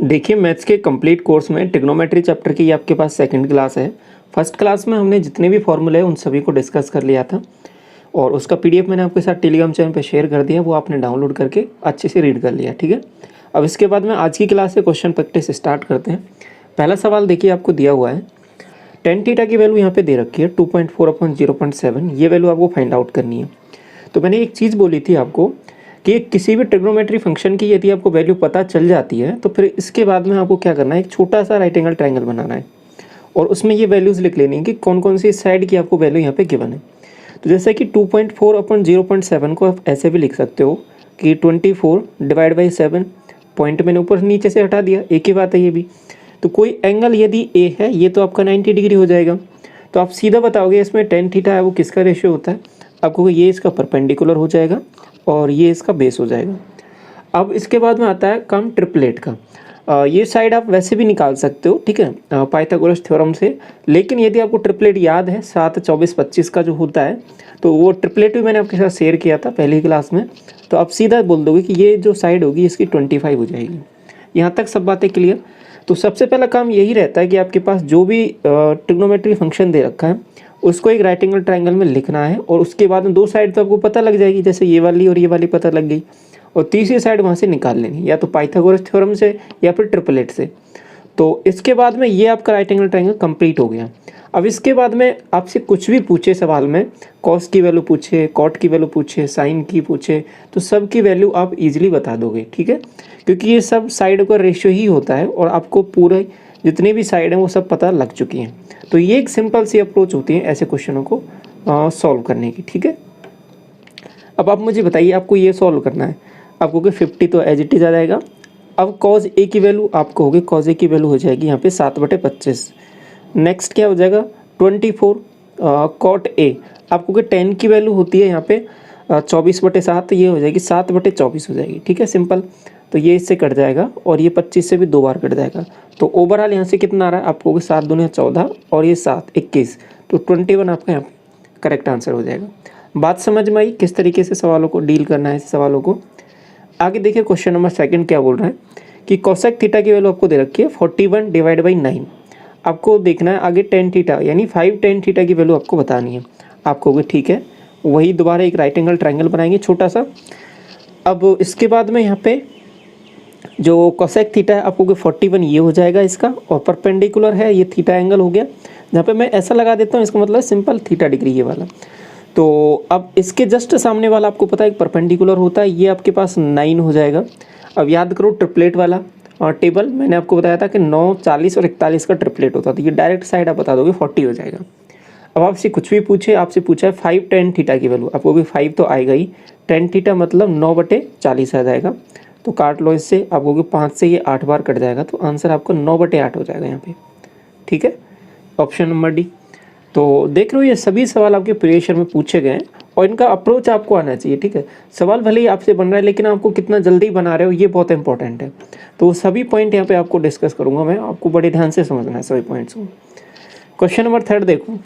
देखिए मैथ्स के complete course में ट्रिग्नोमेट्री चैप्टर की आपके पास सेकंड क्लास है। फर्स्ट क्लास में हमने जितने भी फॉर्मूले हैं उन सभी को डिस्कस कर लिया था और उसका पीडीएफ मैंने आपके साथ टेलीग्राम चैनल पे शेयर कर दिया, वो आपने डाउनलोड करके अच्छे से रीड कर लिया। ठीक है, अब इसके बाद में आज की क्लास से क्वेश्चन प्रैक्टिस स्टार्ट करते हैं। पहला सवाल देखिए आपको दिया हुआ है, टेन थीटा की वैल्यू यहाँ पे दे रखी है 2.4/0.7, ये वैल्यू आपको फाइंड आउट करनी है। तो मैंने एक चीज़ बोली थी आपको कि किसी भी ट्रिग्नोमेट्री फंक्शन की यदि आपको वैल्यू पता चल जाती है तो फिर इसके बाद में आपको क्या करना है, एक छोटा सा राइट एंगल ट्रायंगल बनाना है और उसमें ये वैल्यूज़ लिख लेनी है कि कौन कौन सी साइड की आपको वैल्यू यहाँ पे गिवन है। तो जैसे कि 2.4/0.7 को आप ऐसे भी लिख सकते हो कि 24/7, पॉइंट मैंने ऊपर नीचे से हटा दिया, एक ही बात है ये भी। तो कोई एंगल यदि ए है, ये तो आपका 90 डिग्री हो जाएगा। तो आप सीधा बताओगे इसमें टेन थीटा है वो किसका रेशियो होता है, आपको ये इसका परपेंडिकुलर हो जाएगा और ये इसका बेस हो जाएगा। अब इसके बाद में आता है काम ट्रिपलेट का। ये साइड आप वैसे भी निकाल सकते हो, ठीक है, पाइथागोरस थ्योरम से। लेकिन यदि आपको ट्रिपलेट याद है 7, 24, 25 का जो होता है, तो वो ट्रिपलेट भी मैंने आपके साथ शेयर किया था पहली क्लास में। तो आप सीधा बोल दोगे कि ये जो साइड होगी इसकी 25 हो जाएगी। यहाँ तक सब बातें क्लियर। तो सबसे पहला काम यही रहता है कि आपके पास जो भी ट्रिग्नोमेट्री फंक्शन दे रखा है उसको एक राइट एंगल ट्रायंगल में लिखना है और उसके बाद में दो साइड तो आपको पता लग जाएगी, जैसे ये वाली और ये वाली पता लग गई, और तीसरी साइड वहाँ से निकाल लेनी, या तो पाइथागोरस थ्योरम से या फिर ट्रिपलेट से। तो इसके बाद में ये आपका राइट एंगल ट्रायंगल कंप्लीट हो गया। अब इसके बाद में आपसे कुछ भी पूछे सवाल में, कॉस की वैल्यू पूछे, कॉट की वैल्यू पूछे, साइन की पूछे, तो सब की वैल्यू आप इजीली बता दोगे। ठीक है, क्योंकि ये सब साइड का रेशियो ही होता है और आपको पूरे जितने भी साइड हैं वो सब पता लग चुकी हैं। तो ये एक सिंपल सी अप्रोच होती है ऐसे क्वेश्चनों को सॉल्व करने की। ठीक है, अब आप मुझे बताइए आपको ये सॉल्व करना है, आपको कि 50 तो एज इट इज आ जाएगा। अब कॉज ए की वैल्यू आपको होगी, कॉज ए की वैल्यू हो जाएगी यहाँ पे 7/25। नेक्स्ट क्या हो जाएगा 24 कॉट ए, आपको कि 10 की वैल्यू होती है यहाँ पे 24/7, ये हो जाएगी 7/24 हो जाएगी। ठीक है, सिंपल। तो ये इससे कट जाएगा और ये 25 से भी 2 बार कट जाएगा। तो ओवरऑल यहाँ से कितना आ रहा है आपको, 7 दूनी 14 और ये 7 21, तो 21 आपका यहाँ करेक्ट आंसर हो जाएगा। बात समझ में आई किस तरीके से सवालों को डील करना है, सवालों को। आगे देखिए क्वेश्चन नंबर 2 क्या बोल रहा है कि कोसेक थीटा की वैल्यू आपको दे रखी है 41/9। आपको देखना है आगे टेन थीटा यानी 5 टेन थीटा की वैल्यू आपको बतानी है। आपको ठीक है, वही दोबारा एक राइट एंगल ट्रायंगल बनाएंगे छोटा सा। अब इसके बाद में यहाँ पे जो कोसेक थीटा है आपको 41 ये हो जाएगा इसका, और परपेंडिकुलर है ये थीटा एंगल हो गया। जहाँ पे मैं ऐसा लगा देता हूँ इसका मतलब सिंपल थीटा डिग्री ये वाला। तो अब इसके जस्ट सामने वाला आपको पता है एक परपेंडिकुलर होता है, ये आपके पास 9 हो जाएगा। अब याद करो ट्रिपलेट वाला और टेबल मैंने आपको बताया था कि 9, 40 और 41 का ट्रिपलेट होता है, तो ये डायरेक्ट साइड आप बता दोगे 40 हो जाएगा। अब आपसे कुछ भी पूछे, आपसे पूछा है 5 टेन थीटा की वैल्यू, आपको भी 5 तो आएगा ही, टेन थीटा मतलब 9/40 आ जाएगा। तो काट लो इससे, आपको 5 से ये 8 बार कट जाएगा, तो आंसर आपको 9/8 हो जाएगा यहाँ पे। ठीक है, ऑप्शन नंबर डी। तो देख रहे हो ये सभी सवाल आपके प्रीवियस में पूछे गए हैं और इनका अप्रोच आपको आना चाहिए। ठीक है, सवाल भले ही आपसे बन रहा है लेकिन आपको कितना जल्दी बना रहे हो ये बहुत इंपॉर्टेंट है। तो सभी पॉइंट यहाँ पे आपको डिस्कस करूँगा मैं, आपको बड़े ध्यान से समझना है सभी पॉइंट्स को। क्वेश्चन नंबर 3 देखो,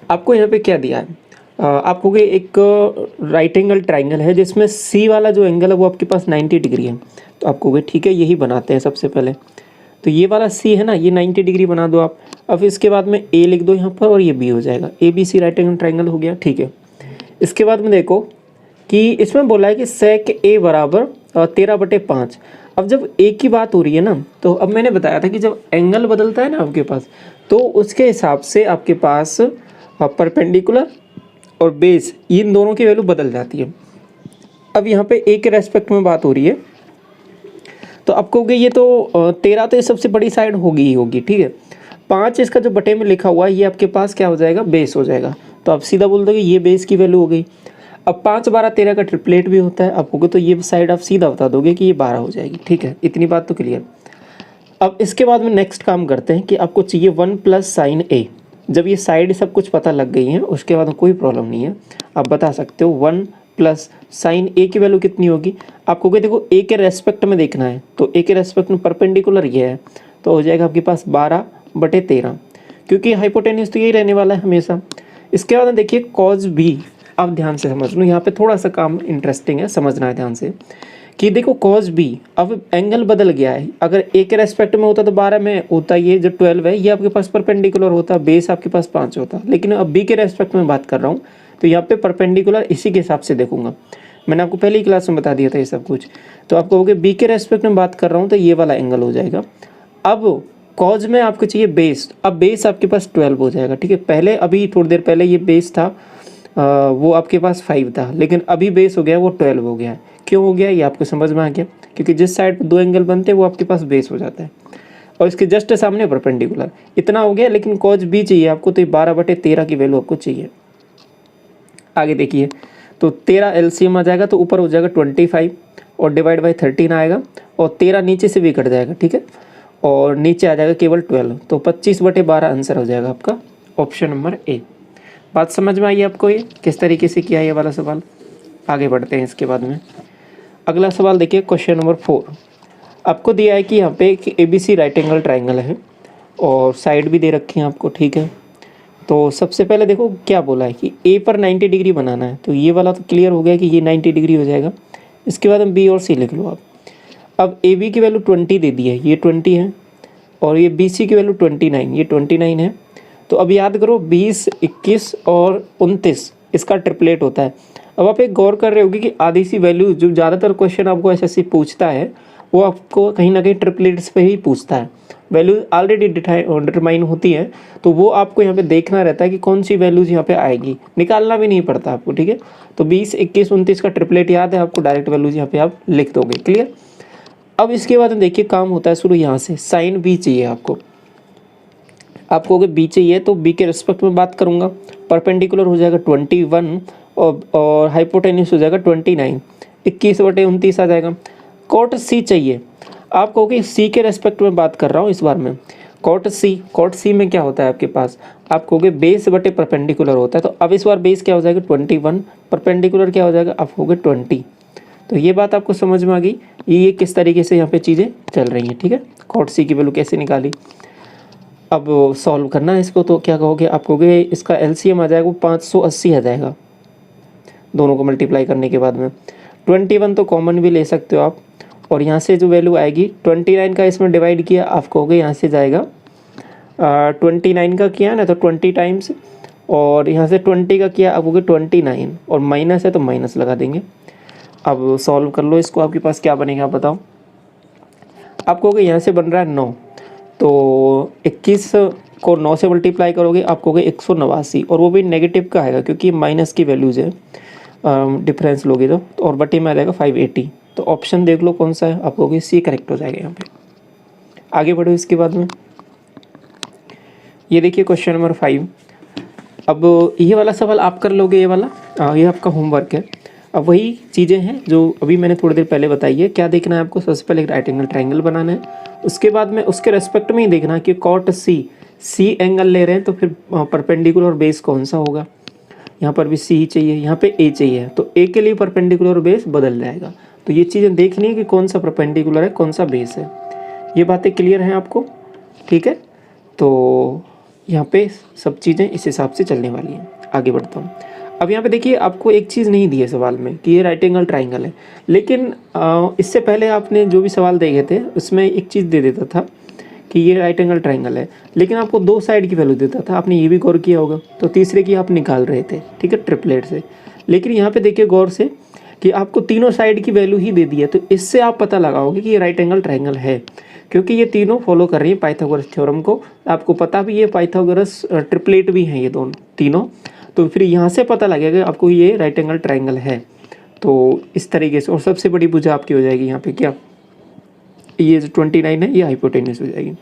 आपको यहाँ पे क्या दिया है, आपको कि एक राइट एंगल ट्राइंगल है जिसमें सी वाला जो एंगल है वो आपके पास 90 डिग्री है। तो आपको ठीक है यही बनाते हैं सबसे पहले। तो ये वाला सी है ना, ये 90 डिग्री बना दो आप। अब इसके बाद में ए लिख दो यहाँ पर और ये बी हो जाएगा, A B C right angle triangle हो गया। ठीक है, इसके बाद में देखो कि इसमें बोला है कि सेक ए बराबर 13/5। अब जब ए की बात हो रही है ना, तो अब मैंने बताया था कि जब एंगल बदलता है ना आपके पास, तो उसके हिसाब से आपके पास परपेंडिकुलर और बेस इन दोनों की वैल्यू बदल जाती है। अब यहाँ पे ए के रेस्पेक्ट में बात हो रही है, तो आप कहोगे ये तो 13 तो ये सबसे बड़ी साइड होगी ही होगी। ठीक है, 5 इसका जो बटे में लिखा हुआ है ये आपके पास क्या हो जाएगा, बेस हो जाएगा। तो आप सीधा बोल दोगे ये बेस की वैल्यू हो गई। अब 5, 12, 13 का ट्रिपलेट भी होता है, आप कहोगे तो ये साइड आप सीधा बता दोगे कि ये 12 हो जाएगी। ठीक है, इतनी बात तो क्लियर। अब इसके बाद में नेक्स्ट काम करते हैं कि आपको चाहिए 1 + sin a। जब ये साइड सब कुछ पता लग गई है उसके बाद कोई प्रॉब्लम नहीं है, आप बता सकते हो 1 + sin a की वैल्यू कितनी होगी। आपको देखो ए के रेस्पेक्ट में देखना है, तो ए के रेस्पेक्ट में परपेंडिकुलर ये है, तो हो जाएगा आपके पास 12/13, क्योंकि हाइपोटेन्यूज तो यही रहने वाला है हमेशा। इसके बाद देखिए cos b, आप ध्यान से समझ लो, यहाँ पे थोड़ा सा काम इंटरेस्टिंग है, समझना है ध्यान से कि देखो कॉज बी, अब एंगल बदल गया है। अगर ए के रेस्पेक्ट में होता तो 12 में होता, ये जो 12 है ये आपके पास परपेंडिकुलर होता, बेस आपके पास 5 होता, लेकिन अब बी के रेस्पेक्ट में बात कर रहा हूँ तो यहाँ पे परपेंडिकुलर इसी के हिसाब से देखूंगा। मैंने आपको पहली क्लास में बता दिया था ये सब कुछ। तो आप कहोगे बी के रेस्पेक्ट में बात कर रहा हूँ तो ये वाला एंगल हो जाएगा। अब कॉज में आपको चाहिए बेस, अब बेस आपके पास 12 हो जाएगा, ठीक है। पहले अभी थोड़ी देर पहले ये बेस था वो आपके पास 5 था, लेकिन अभी बेस हो गया वो 12 हो गया है। क्यों हो गया ये आपको समझ में आ गया, क्योंकि जिस साइड पर 2 एंगल बनते हैं वो आपके पास बेस हो जाता है और इसके जस्ट सामने परपेंडिकुलर। इतना हो गया, लेकिन कॉज बी चाहिए आपको, तो 12/13 की वैल्यू आपको चाहिए। आगे देखिए, तो 13 एलसीएम आ जाएगा तो ऊपर हो जाएगा 25 और डिवाइड बाई 13 आएगा और 13 नीचे से भी कट जाएगा, ठीक है, और नीचे आ जाएगा केवल 12, तो 25/12 आंसर हो जाएगा आपका ऑप्शन नंबर ए। बात समझ में आई आपको ये किस तरीके से किया ये वाला सवाल। आगे बढ़ते हैं इसके बाद में। अगला सवाल देखिए, क्वेश्चन नंबर 4। आपको दिया है कि यहाँ पे एक ABC राइट एंगल ट्राइंगल है और साइड भी दे रखी है आपको, ठीक है। तो सबसे पहले देखो क्या बोला है कि ए पर 90 डिग्री बनाना है, तो ये वाला तो क्लियर हो गया कि ये 90 डिग्री हो जाएगा। इसके बाद हम बी और सी लिख लो आप। अब ए बी की वैल्यू 20 दे दी है, ये 20 है, और ये बी सी की वैल्यू 29, ये 29 है। तो अब याद करो 20, 21 और 29 इसका ट्रिपलेट होता है। अब आप एक गौर कर रहे होगी कि आधी सी वैल्यू, जो ज़्यादातर क्वेश्चन आपको एसएससी पूछता है वो आपको कहीं ना कहीं ट्रिपलेट्स पे ही पूछता है। वैल्यू ऑलरेडी डिटरमाइन होती है, तो वो आपको यहाँ पे देखना रहता है कि कौन सी वैल्यूज यहाँ पे आएगी, निकालना भी नहीं पड़ता आपको, ठीक है। तो 20, 21, 29 का ट्रिपलेट याद है आपको, डायरेक्ट वैल्यूज यहाँ पे आप लिख दोगे, क्लियर। अब इसके बाद देखिए काम होता है शुरू यहाँ से, साइन बी चाहिए आपको। आपको अगर बी चाहिए तो बी के रिस्पेक्ट में बात करूँगा, परपेंडिकुलर हो जाएगा 21 और हाइपोटेन्यूस हो जाएगा 29, 21/29 आ जाएगा। कॉट सी चाहिए, आप कहोगे सी के रेस्पेक्ट में बात कर रहा हूँ इस बार में। कॉट सी में क्या होता है आपके पास, आप कहोगे बेस बटे परपेंडिकुलर होता है, तो अब इस बार बेस क्या हो जाएगा 21, परपेंडिकुलर क्या हो जाएगा, आप कहोगे 20। तो ये बात आपको समझ में आ गई, ये किस तरीके से यहाँ पे चीज़ें चल रही हैं, ठीक है। कॉट सी की वैल्यू कैसे निकाली, अब सॉल्व करना है इसको। तो क्या कहोगे, आप कहोगे इसका एलसीएम आ जाएगा वो 580 आ जाएगा, दोनों को मल्टीप्लाई करने के बाद में। 21 तो कॉमन भी ले सकते हो आप, और यहाँ से जो वैल्यू आएगी 29 का इसमें डिवाइड किया, आप कहोगे यहाँ से जाएगा 29 का किया ना तो 20 टाइम्स, और यहाँ से 20 का किया, आप कहोगे 29, और माइनस है तो माइनस लगा देंगे। अब सॉल्व कर लो इसको, आपके पास क्या बनेगा बताओ। आप कहोगे यहाँ से बन रहा है 9, तो 21 को 9 से मल्टीप्लाई करोगे आप कहोगे 189, और वो भी नेगेटिव का आएगा क्योंकि माइनस की वैल्यूज है, डिफरेंस लोगे तो, और बटे में आ जाएगा 580। तो ऑप्शन देख लो कौन सा है, आप कहोगे सी करेक्ट हो जाएगा यहाँ पे। आगे बढ़ो इसके बाद में, ये देखिए क्वेश्चन नंबर 5। अब ये वाला सवाल आप कर लोगे, ये वाला ये आपका होमवर्क है। अब वही चीज़ें हैं जो अभी मैंने थोड़ी देर पहले बताई है। क्या देखना है आपको, सबसे पहले एक राइट एंगल ट्राइंगल बनाना है, उसके बाद में उसके रेस्पेक्ट में ही देखना कि कॉट सी एंगल ले रहे हैं तो फिर परपेंडिकुलर बेस कौन सा होगा। यहाँ पर भी सी ही चाहिए, यहाँ पे ए चाहिए, तो ए के लिए परपेंडिकुलर बेस बदल जाएगा। तो ये चीज़ें देखनी है कि कौन सा परपेंडिकुलर है कौन सा बेस है। ये बातें क्लियर हैं आपको, ठीक है। तो यहाँ पे सब चीज़ें इस हिसाब से चलने वाली हैं। आगे बढ़ता हूँ। अब यहाँ पे देखिए आपको एक चीज़ नहीं दी है सवाल में कि ये राइट एंगल ट्राइंगल है, लेकिन इससे पहले आपने जो भी सवाल देखे थे उसमें एक चीज़ दे देता था कि ये राइट एंगल ट्राइंगल है, लेकिन आपको 2 साइड की वैल्यू देता था। आपने ये भी गौर किया होगा, तो तीसरे की आप निकाल रहे थे, ठीक है, ट्रिपलेट से। लेकिन यहाँ पे देखिए गौर से कि आपको तीनों साइड की वैल्यू ही दे दी है, तो इससे आप पता लगाओगे कि ये राइट एंगल ट्राइंगल है, क्योंकि ये तीनों फॉलो कर रही है पाइथागोरस थ्योरम को। आपको पता भी है पाइथागोरस ट्रिपलेट भी हैं ये दोनों तीनों, तो फिर यहाँ से पता लगेगा आपको ये राइट एंगल ट्राइंगल है। तो इस तरीके से, और सबसे बड़ी भुजा आपकी हो जाएगी यहाँ पे क्या, ये जो 29 है ये हाइपोटेन्यूस हो जाएगी।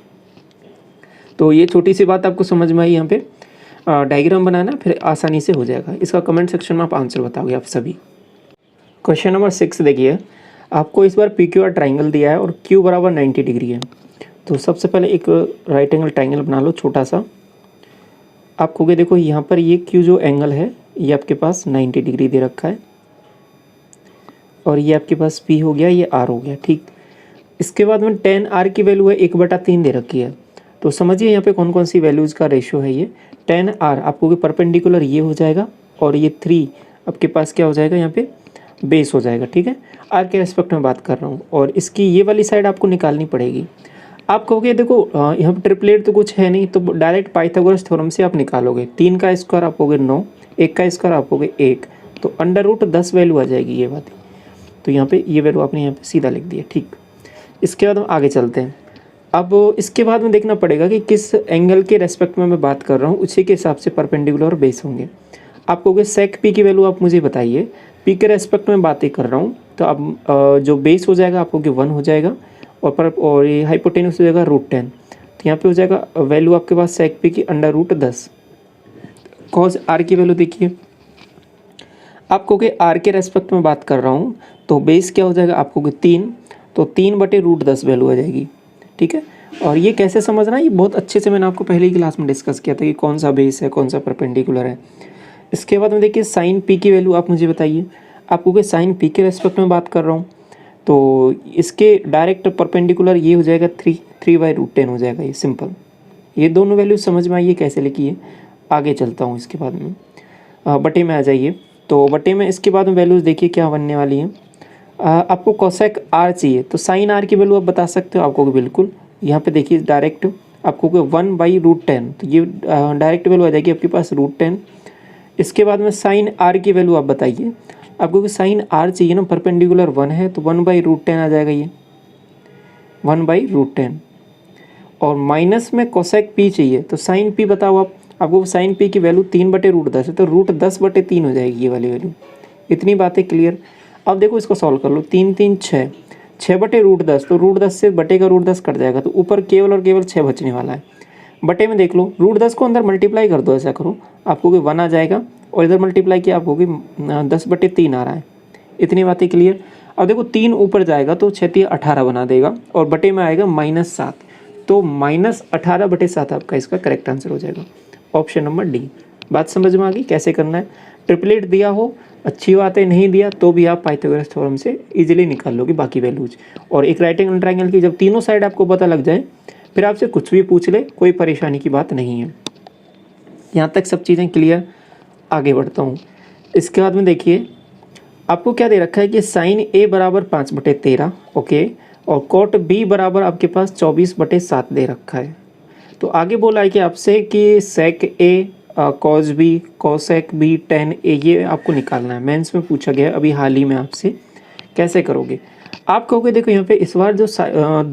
तो ये छोटी सी बात आपको समझ में आई। यहाँ पे डायग्राम बनाना फिर आसानी से हो जाएगा। इसका कमेंट सेक्शन में आप आंसर बताओगे आप सभी। क्वेश्चन नंबर 6 देखिए, आपको इस बार पी क्यू आर ट्राइंगल दिया है और क्यू बराबर 90 डिग्री है। तो सबसे पहले एक राइट एंगल ट्राइंगल बना लो छोटा सा। आप कहोगे देखो यहाँ पर ये क्यू जो एंगल है ये आपके पास 90 डिग्री दे रखा है, और ये आपके पास पी हो गया, ये आर हो गया, ठीक। इसके बाद में tan r की वैल्यू है 1/3 दे रखी है। तो समझिए यहाँ पे कौन कौन सी वैल्यूज़ का रेशियो है ये। tan r आपको परपेंडिकुलर ये हो जाएगा, और ये 3 आपके पास क्या हो जाएगा यहाँ पे बेस हो जाएगा, ठीक है। आर के रेस्पेक्ट में बात कर रहा हूँ, और इसकी ये वाली साइड आपको निकालनी पड़ेगी। आप कहोगे देखो यहाँ पर ट्रिपलेट तो कुछ है नहीं, तो डायरेक्ट पाइथागोरस थ्योरम से आप निकालोगे। 3 का स्क्वायर आप होगे 9, 1 का स्क्वायर आप होगे 1, तो √10 वैल्यू आ जाएगी ये वाली। तो यहाँ पे ये वैल्यू आपने यहाँ पे सीधा लिख दिया, ठीक। इसके बाद हम आगे चलते हैं। अब इसके बाद में देखना पड़ेगा कि किस एंगल के रेस्पेक्ट में मैं बात कर रहा हूँ, उसी के हिसाब से परपेंडिकुलर और बेस होंगे। आप कहोगे सेक पी की वैल्यू आप मुझे बताइए, पी के रेस्पेक्ट में बातें कर रहा हूँ, तो अब जो बेस हो जाएगा आप कहोगे 1 हो जाएगा, और ये हाइपोटेन्यूस हो जाएगा √10। तो यहाँ पे हो जाएगा वैल्यू आपके पास सेक पी की √10। कॉज आर की वैल्यू देखिए, आप कहोगे आर के रेस्पेक्ट में बात कर रहा हूँ, तो बेस क्या हो जाएगा, आप कहोगे 3, तो 3/√10 वैल्यू आ जाएगी, ठीक है। और ये कैसे समझना है, ये बहुत अच्छे से मैंने आपको पहले ही क्लास में डिस्कस किया था कि कौन सा बेस है, कौन सा परपेंडिकुलर है। इसके बाद में देखिए साइन पी की वैल्यू आप मुझे बताइए। आप कहोगे साइन पी के रेस्पेक्ट में बात कर रहा हूँ, तो इसके डायरेक्ट परपेंडिकुलर ये हो जाएगा 3/√10 हो जाएगा, ये सिंपल। ये दोनों वैल्यू समझ में आइए कैसे लिखी है। आगे चलता हूँ, इसके बाद में बटे में आ जाइए। तो बटे में इसके बाद में वैल्यूज़ देखिए क्या बनने वाली है। आपको कोसेक आर चाहिए, तो साइन आर की वैल्यू आप बता सकते हो। आपको बिल्कुल यहाँ पे देखिए डायरेक्ट आपको 1/√10, तो ये डायरेक्ट वैल्यू आ जाएगी आपके पास √10। इसके बाद में साइन आर की वैल्यू आप बताइए। आपको साइन आर चाहिए ना, परपेंडिकुलर 1 है, तो 1/√10 आ जाएगा, ये 1/√10। और माइनस में कोसेक पी चाहिए, तो साइन पी बताओ आप। आपको साइन पी की वैल्यू 3/√10 है, तो √10/3 हो जाएगी ये वाली वैल्यू। इतनी बातें क्लियर। अब देखो इसको सॉल्व कर लो। 3 3 6, 6/√10, तो √10 से बटे का √10 कट जाएगा, तो ऊपर केवल और केवल 6 बचने वाला है। बटे में देख लो, √10 को अंदर मल्टीप्लाई कर दो, ऐसा करो, आपको 1 आ जाएगा, और इधर मल्टीप्लाई किया आपको 10/3 आ रहा है। इतनी बातें क्लियर। अब देखो 3 ऊपर जाएगा तो 6 18 बना देगा, और बटे में आएगा -7, तो -18/7 आपका इसका करेक्ट आंसर हो जाएगा, ऑप्शन नंबर डी। बात समझ में आ गई कैसे करना है। ट्रिपलेट दिया हो अच्छी बात है, नहीं दिया तो भी आप पाइथागोरस थ्योरम से इजीली निकाल लोगे बाकी वैल्यूज। और एक राइट एंगल ट्रायंगल की जब तीनों साइड आपको पता लग जाए, फिर आपसे कुछ भी पूछ ले, कोई परेशानी की बात नहीं है। यहाँ तक सब चीज़ें क्लियर। आगे बढ़ता हूँ। इसके बाद में देखिए आपको क्या दे रखा है कि साइन ए बराबर 5/13, ओके, और कॉट बी बराबर आपके पास 24/7 दे रखा है। तो आगे बोला है कि आपसे कि sec A cos B, cosec B, tan A, ये आपको निकालना है। मेंस में पूछा गया अभी हाल ही में आपसे, कैसे करोगे। आप कहोगे देखो यहाँ पे इस बार जो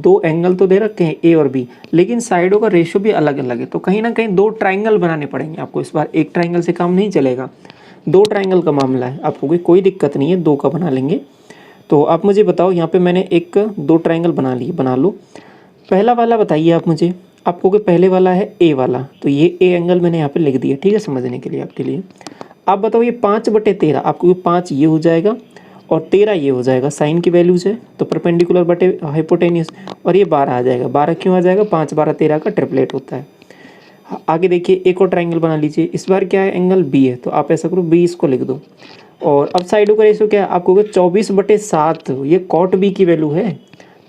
2 एंगल तो दे रखे हैं ए और बी, लेकिन साइडों का रेशियो भी अलग अलग है, तो कहीं ना कहीं 2 ट्राइंगल बनाने पड़ेंगे आपको इस बार। एक ट्राइंगल से काम नहीं चलेगा, 2 ट्राइंगल का मामला है। आप कहोगे कोई दिक्कत नहीं है, 2 का बना लेंगे। तो आप मुझे बताओ, यहाँ पे मैंने 2 ट्राइंगल बना लिए, बना लो। पहला वाला बताइए आप मुझे। आप कहोगे पहले वाला है ए वाला, तो ये ए एंगल मैंने यहाँ पे लिख दिया, ठीक है, समझने के लिए आपके लिए। आप बताओ ये 5/13, आपको 5 ये हो जाएगा और 13 ये हो जाएगा, साइन की वैल्यूज है तो परपेंडिकुलर बटे हाइपोटेनियस, और ये 12 आ जाएगा। 12 क्यों आ जाएगा, 5 12 13 का ट्रिपलेट होता है। आगे देखिए एक और ट्राइंगल बना लीजिए। इस बार क्या है, एंगल बी है, तो आप ऐसा करो 20 को लिख दो। और अब साइडों का रेशियो क्या है, आप कहोगे 24/7, ये कॉट बी की वैल्यू है,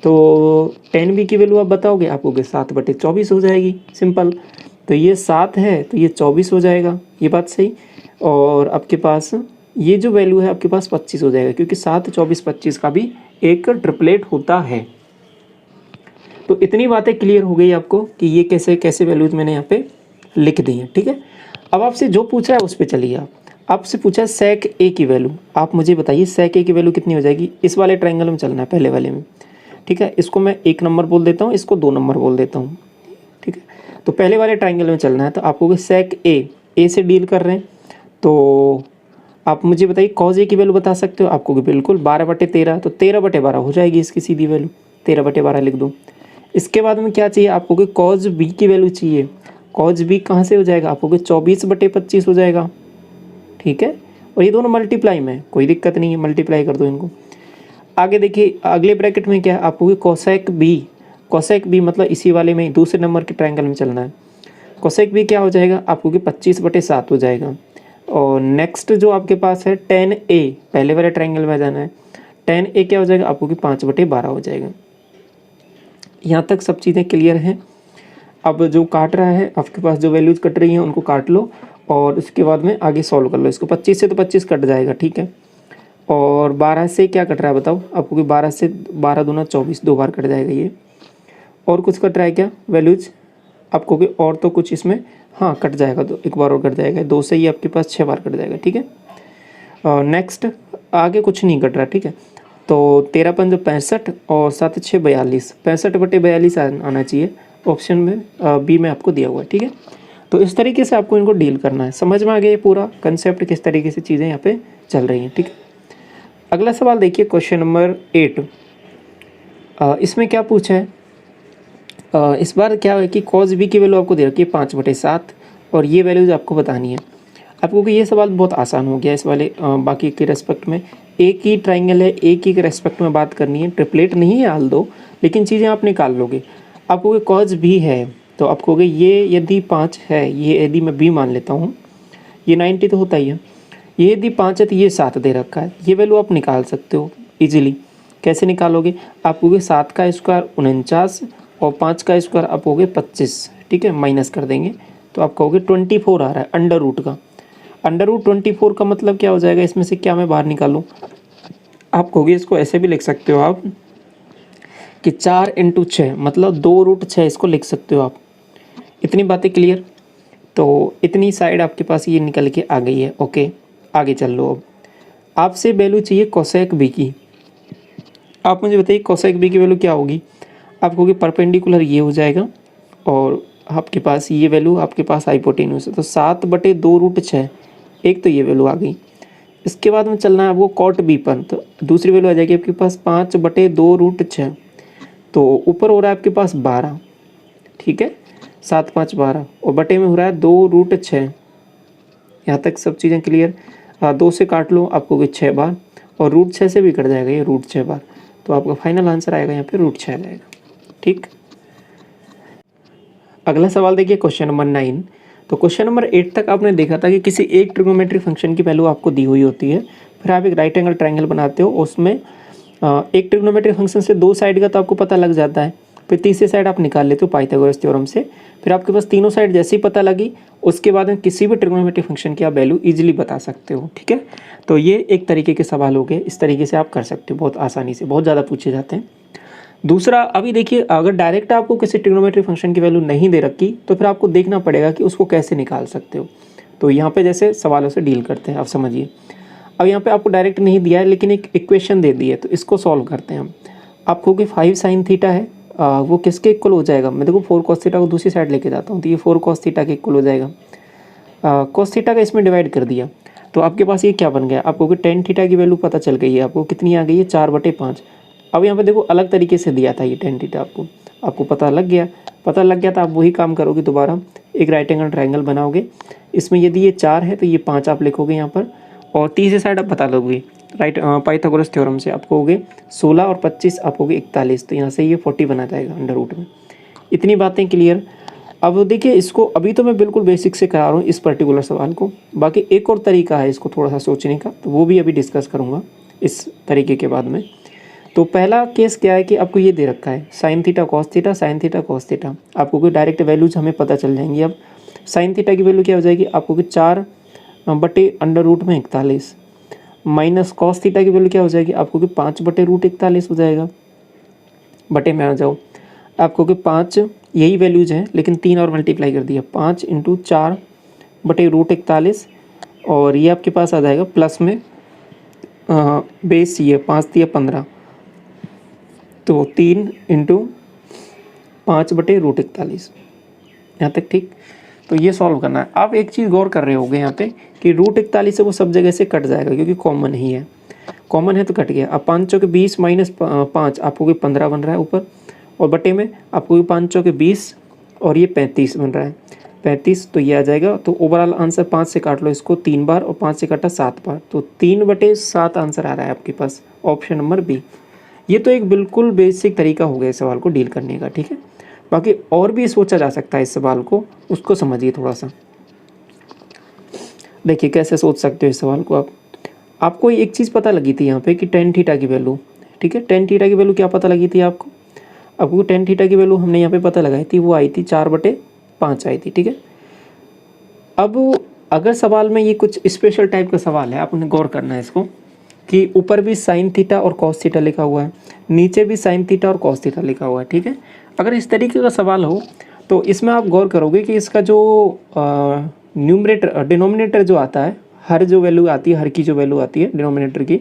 तो टेन बी की वैल्यू आप बताओगे, आप कहोगे 7/24 हो जाएगी, सिंपल। तो ये 7 है तो ये 24 हो जाएगा, ये बात सही। और आपके पास ये जो वैल्यू है आपके पास 25 हो जाएगा, क्योंकि 7 24 25 का भी एक ट्रिपलेट होता है। तो इतनी बातें क्लियर हो गई आपको कि ये कैसे कैसे वैल्यूज मैंने यहाँ पे लिख दी हैं, ठीक है। अब आपसे जो पूछा है उस पर चलिए। आपसे पूछा है सेक ए की वैल्यू, आप मुझे बताइए सेक ए की वैल्यू कितनी हो जाएगी। इस वाले ट्रायंगल में चलना है, पहले वाले में, ठीक है। इसको मैं 1 नंबर बोल देता हूँ, इसको 2 नंबर बोल देता हूँ, ठीक है। तो पहले वाले ट्रायंगल में चलना है, तो आपको सेक ए से डील कर रहे हैं, तो आप मुझे बताइए कॉज ए की वैल्यू बता सकते हो। आपको बिल्कुल 12/13, तो 13/12 हो जाएगी इसकी सीधी वैल्यू, 13/12 लिख दो। इसके बाद में क्या चाहिए, आपको कॉज बी की वैल्यू चाहिए। कॉज बी कहाँ से हो जाएगा, आपको 24/25 हो जाएगा, ठीक है। और ये दोनों मल्टीप्लाई में, कोई दिक्कत नहीं है, मल्टीप्लाई कर दो इनको। आगे देखिए अगले ब्रैकेट में क्या है, आपको कोसेक बी मतलब इसी वाले में दूसरे नंबर के ट्रायंगल में चलना है। कोसेक बी क्या हो जाएगा, आपको 25/7 हो जाएगा। और नेक्स्ट जो आपके पास है टेन ए, पहले वाले ट्रायंगल में जाना है, टेन ए क्या हो जाएगा, आपको 5/12 हो जाएगा। यहाँ तक सब चीज़ें क्लियर हैं। अब जो काट रहा है आपके पास, जो वैल्यूज कट रही हैं उनको काट लो, और उसके बाद में आगे सॉल्व कर लो इसको। 25 से तो 25 कट जाएगा, ठीक है। और 12 से क्या कट रहा है बताओ आपको, कि 12 से 12 दूना 24, 2 बार कट जाएगा ये। और कुछ कट रहा है क्या वैल्यूज आपको, कि और तो कुछ इसमें हाँ कट जाएगा, तो एक बार और कट जाएगा, 2 से ही आपके पास 6 बार कट जाएगा, ठीक है। नेक्स्ट आगे कुछ नहीं कट रहा, ठीक है। तो 13 पंज 65 और 7 6 42, 65/42 आना चाहिए ऑप्शन में बी में आपको दिया हुआ है, ठीक है। तो इस तरीके से आपको इनको डील करना है। समझ में आ गया ये पूरा कंसेप्ट, किस तरीके से चीज़ें यहाँ पे चल रही हैं, ठीक है। अगला सवाल देखिए, क्वेश्चन नंबर 8। इसमें क्या पूछा है, इस बार क्या है कि कॉस बी की वैल्यू आपको दे रखी है 5/7 और ये वैल्यूज आपको बतानी है आपको, कि ये सवाल बहुत आसान हो गया इस वाले बाकी के रेस्पेक्ट में। एक ही ट्राइंगल है, एक ही के रेस्पेक्ट में बात करनी है, ट्रिपलेट नहीं है हाल दो, लेकिन चीज़ें आप निकाल लोगे। आपको कॉस बी है तो आप कहोगे ये यदि 5 है, ये यदि मैं बी मान लेता हूँ, ये 90 तो होता ही है, ये यदि 5 है तो ये 7 दे रखा है, ये वैल्यू आप निकाल सकते हो इजीली। कैसे निकालोगे, आप कहोगे 7 का स्क्वायर 49 और 5 का स्क्वायर आप कहोगे 25, ठीक है, माइनस कर देंगे तो आप कहोगे 24 आ रहा है अंडर रूट का। अंडर रूट 24 का मतलब क्या हो जाएगा, इसमें से क्या मैं बाहर निकालूँ, आप कहोगे इसको ऐसे भी लिख सकते हो आप कि 4 × 6 मतलब 2√6 इसको लिख सकते हो आप। इतनी बातें क्लियर, तो इतनी साइड आपके पास ये निकल के आ गई है। ओके, आगे चल लो। अब आपसे वैल्यू चाहिए कोसेक बी की। आप मुझे बताइए कोसेक बी की वैल्यू क्या होगी। आप कहोगे परपेंडिकुलर ये हो जाएगा और आपके पास ये वैल्यू आपके पास हाइपोटेन्यूस है, तो 7/2√6, एक तो ये वैल्यू आ गई। इसके बाद में चलना है आपको कॉट बी पर, तो दूसरी वैल्यू आ जाएगी आपके पास 5/2√6, तो ऊपर हो रहा है आपके पास 12, ठीक है, 7 5 12 और बटे में हो रहा है 2√6। यहाँ तक सब चीज़ें क्लियर। 2 से काट लो आपको 6 बार और √6 से भी कट जाएगा ये √6 बार, तो आपका फाइनल आंसर आएगा यहाँ पे √6 आ जाएगा, ठीक। अगला सवाल देखिए, क्वेश्चन नंबर 9। तो क्वेश्चन नंबर 8 तक आपने देखा था कि किसी एक ट्रिग्नोमेट्रिक फंक्शन की वैल्यू आपको दी हुई होती है, फिर आप एक राइट एंगल ट्रायंगल बनाते हो, उसमें एक ट्रिग्नोमेट्रिक फंक्शन से 2 साइड का तो आपको पता लग जाता है, फिर तीसरी साइड आप निकाल लेते हो पाइथागोरस थ्योरम से, फिर आपके पास तीनों साइड जैसे ही पता लगी उसके बाद में किसी भी ट्रिग्नोमेट्रिक फंक्शन की आप वैल्यू इजीली बता सकते हो, ठीक है। तो ये एक तरीके के सवाल हो गए, इस तरीके से आप कर सकते हो बहुत आसानी से, बहुत ज़्यादा पूछे जाते हैं। दूसरा, अभी देखिए अगर डायरेक्ट आपको किसी ट्रिग्नोमेट्रिक फंक्शन की वैल्यू नहीं दे रखी तो फिर आपको देखना पड़ेगा कि उसको कैसे निकाल सकते हो। तो यहाँ पे जैसे सवालों से डील करते हैं, आप समझिए। अब यहाँ पे आपको डायरेक्ट नहीं दिया है लेकिन एक इक्वेशन दे दी है, तो इसको सॉल्व करते हैं हम। आपको कि 5 sin थीटा है, वो किसके इक्वल हो जाएगा, मैं देखो 4 cos थीटा को दूसरी साइड लेके जाता हूँ, तो ये 4 cos थीटा के इक्वल हो जाएगा। cos थीटा का इसमें डिवाइड कर दिया तो आपके पास ये क्या बन गया, आपको कि tan थीटा की वैल्यू पता चल गई है, आपको कितनी आ गई है 4/5। अब यहाँ पे देखो अलग तरीके से दिया था ये tan थीटा, आपको पता लग गया तो आप वही काम करोगे, दोबारा एक राइट एंगल ट्रायंगल बनाओगे। इसमें यदि ये 4 है तो ये 5 आप लिखोगे यहाँ पर, और तीसरी साइड आप बता दोगे राइट पाइथागोरस थ्योरम से, आप कहोगे 16 और 25 आप कहोगे 41, तो यहाँ से ये 40 बना जाएगा अंडर रूट में। इतनी बातें क्लियर। अब देखिए इसको अभी तो मैं बिल्कुल बेसिक से करा रहा हूँ इस पर्टिकुलर सवाल को, बाकी एक और तरीका है इसको थोड़ा सा सोचने का, तो वो भी अभी डिस्कस करूँगा इस तरीके के बाद में। तो पहला केस क्या है कि आपको ये दे रखा है sine theta cos theta, sine theta cos theta, आपको कोई डायरेक्ट वैल्यूज हमें पता चल जाएंगी। अब साइन थीटा की वैल्यू क्या हो जाएगी, आपको कि 4/√41 माइनस कॉस थीटा की वैल्यू क्या हो जाएगी, आपको कि 5/√41 हो जाएगा। बटे में आ जाओ, आपको कि 5 यही वैल्यूज हैं लेकिन 3 और मल्टीप्लाई कर दिया, 5 × 4/√41 और ये आपके पास आ जाएगा प्लस में बेस ये 5 × 15, तो 3 × 5/√41, यहाँ तक ठीक। तो ये सॉल्व करना है। आप एक चीज़ गौर कर रहे होगे यहाँ पे कि √41 से वो सब जगह से कट जाएगा क्योंकि कॉमन ही है, कॉमन है तो कट गया। अब 5 चौके 20 माइनस 5 आपको कोई 15 बन रहा है ऊपर, और बटे में आपको कोई 5 चौके 20 और ये 35 बन रहा है 35, तो ये आ जाएगा। तो ओवरऑल आंसर 5 से काट लो इसको 3 बार और 5 से काटा 7 बार, तो 3/7 आंसर आ रहा है आपके पास, ऑप्शन नंबर बी। ये तो एक बिल्कुल बेसिक तरीका हो गया इस सवाल को डील करने का, ठीक है। बाकी और भी सोचा जा सकता है इस सवाल को, उसको समझिए थोड़ा सा। देखिए कैसे सोच सकते हो इस सवाल को आप। आपको एक चीज़ पता लगी थी यहाँ पे कि tan थीटा की वैल्यू, ठीक है, tan थीटा की वैल्यू क्या पता लगी थी आपको tan थीटा की वैल्यू हमने यहाँ पे पता लगाई थी, वो आई थी 4/5 आई थी, ठीक है। अब अगर सवाल में ये कुछ स्पेशल टाइप का सवाल है, आपने गौर करना है इसको, कि ऊपर भी साइन थीटा और कॉस थीटा लिखा हुआ है, नीचे भी साइन थीटा और कॉस थीटा लिखा हुआ है, ठीक है। अगर इस तरीके का सवाल हो तो इसमें आप गौर करोगे कि इसका जो न्यूमरेटर डिनोमिनेटर जो आता है, हर जो वैल्यू आती है, हर की जो वैल्यू आती है डिनोमिनेटर की,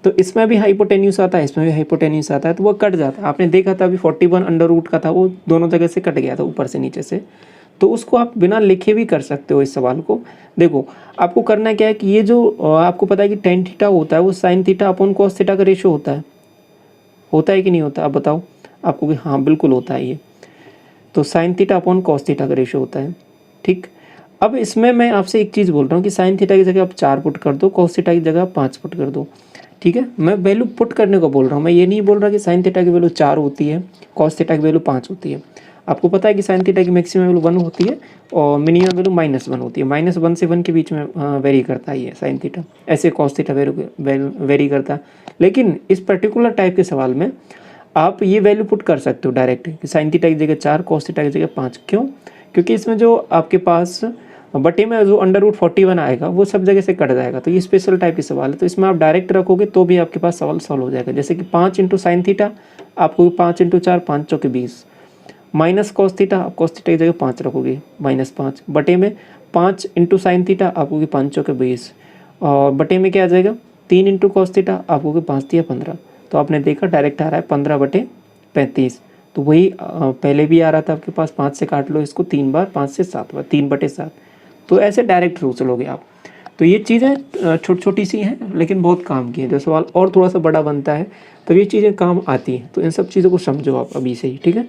तो इसमें भी हाइपोटेन्यूस आता है, इसमें भी हाइपोटेन्यूस आता है, तो वो कट जाता है। आपने देखा था अभी 41 अंडर रूट का था, वो दोनों जगह से कट गया था, ऊपर से नीचे से। तो उसको आप बिना लिखे भी कर सकते हो इस सवाल को। देखो आपको करना क्या है कि ये जो आपको पता है कि टेन थीटा होता है वो sine theta upon cos theta का रेशो होता है कि नहीं होता, आप बताओ आपको कि हाँ बिल्कुल होता है ये। तो sine theta upon cos theta का रेशो होता है, ठीक। अब इसमें मैं आपसे एक चीज़ बोल रहा हूँ कि साइन थीटा की जगह आप 4 पुट कर दो, कॉस थीटा की जगह आप 5 पुट कर दो, ठीक है। मैं वैल्यू पुट करने को बोल रहा हूँ, मैं ये नहीं बोल रहा कि साइन थीटा की वैल्यू 4 होती है, कॉस थीटा की वैल्यू 5 होती है। आपको पता है कि साइन थीटा की मैक्सिमम वैल्यू 1 होती है और मिनिमम वैल्यू -1 होती है। -1 से 1 के बीच में वेरी करता है ये साइन थीटा, ऐसे कॉस थीटा वेरी करता है। लेकिन इस पर्टिकुलर टाइप के सवाल में आप ये वैल्यू पुट कर सकते हो डायरेक्ट कि साइन थीटा की जगह 4, कॉस थीटा की जगह 5। क्यों? क्योंकि इसमें जो आपके पास बटे में जो अंडर रूट 41 आएगा वो सब जगह से कट जाएगा, तो ये स्पेशल टाइप की सवाल है। तो इसमें आप डायरेक्ट रखोगे तो भी आपके पास सवाल सॉल्व हो जाएगा। जैसे कि 5 इंटू साइन थीटा, आपको 5 इंटू 4, 5 चौके 20, माइनस कॉस थीटा, आप कॉस थीटा की जगह 5 रखोगे, -5 बटे में 5 इंटू साइन थीटा, आपको 5 चौके 20, और बटे में क्या आ जाएगा 3 इंटू कॉस थीटा, आपको 5 तिया 15। तो आपने देखा डायरेक्ट आ रहा है 15/35। तो वही पहले भी आ रहा था आपके पास, 5 से काट लो इसको 3 बार, 5 से 7 बार, 3/7। तो ऐसे डायरेक्ट थ्रू चलोगे आप। तो ये चीज़ें छोटी छोटी सी हैं लेकिन बहुत काम की हैं। जो सवाल और थोड़ा सा बड़ा बनता है तो ये चीज़ें काम आती हैं। तो इन सब चीज़ों को समझो आप अभी से ही, ठीक है।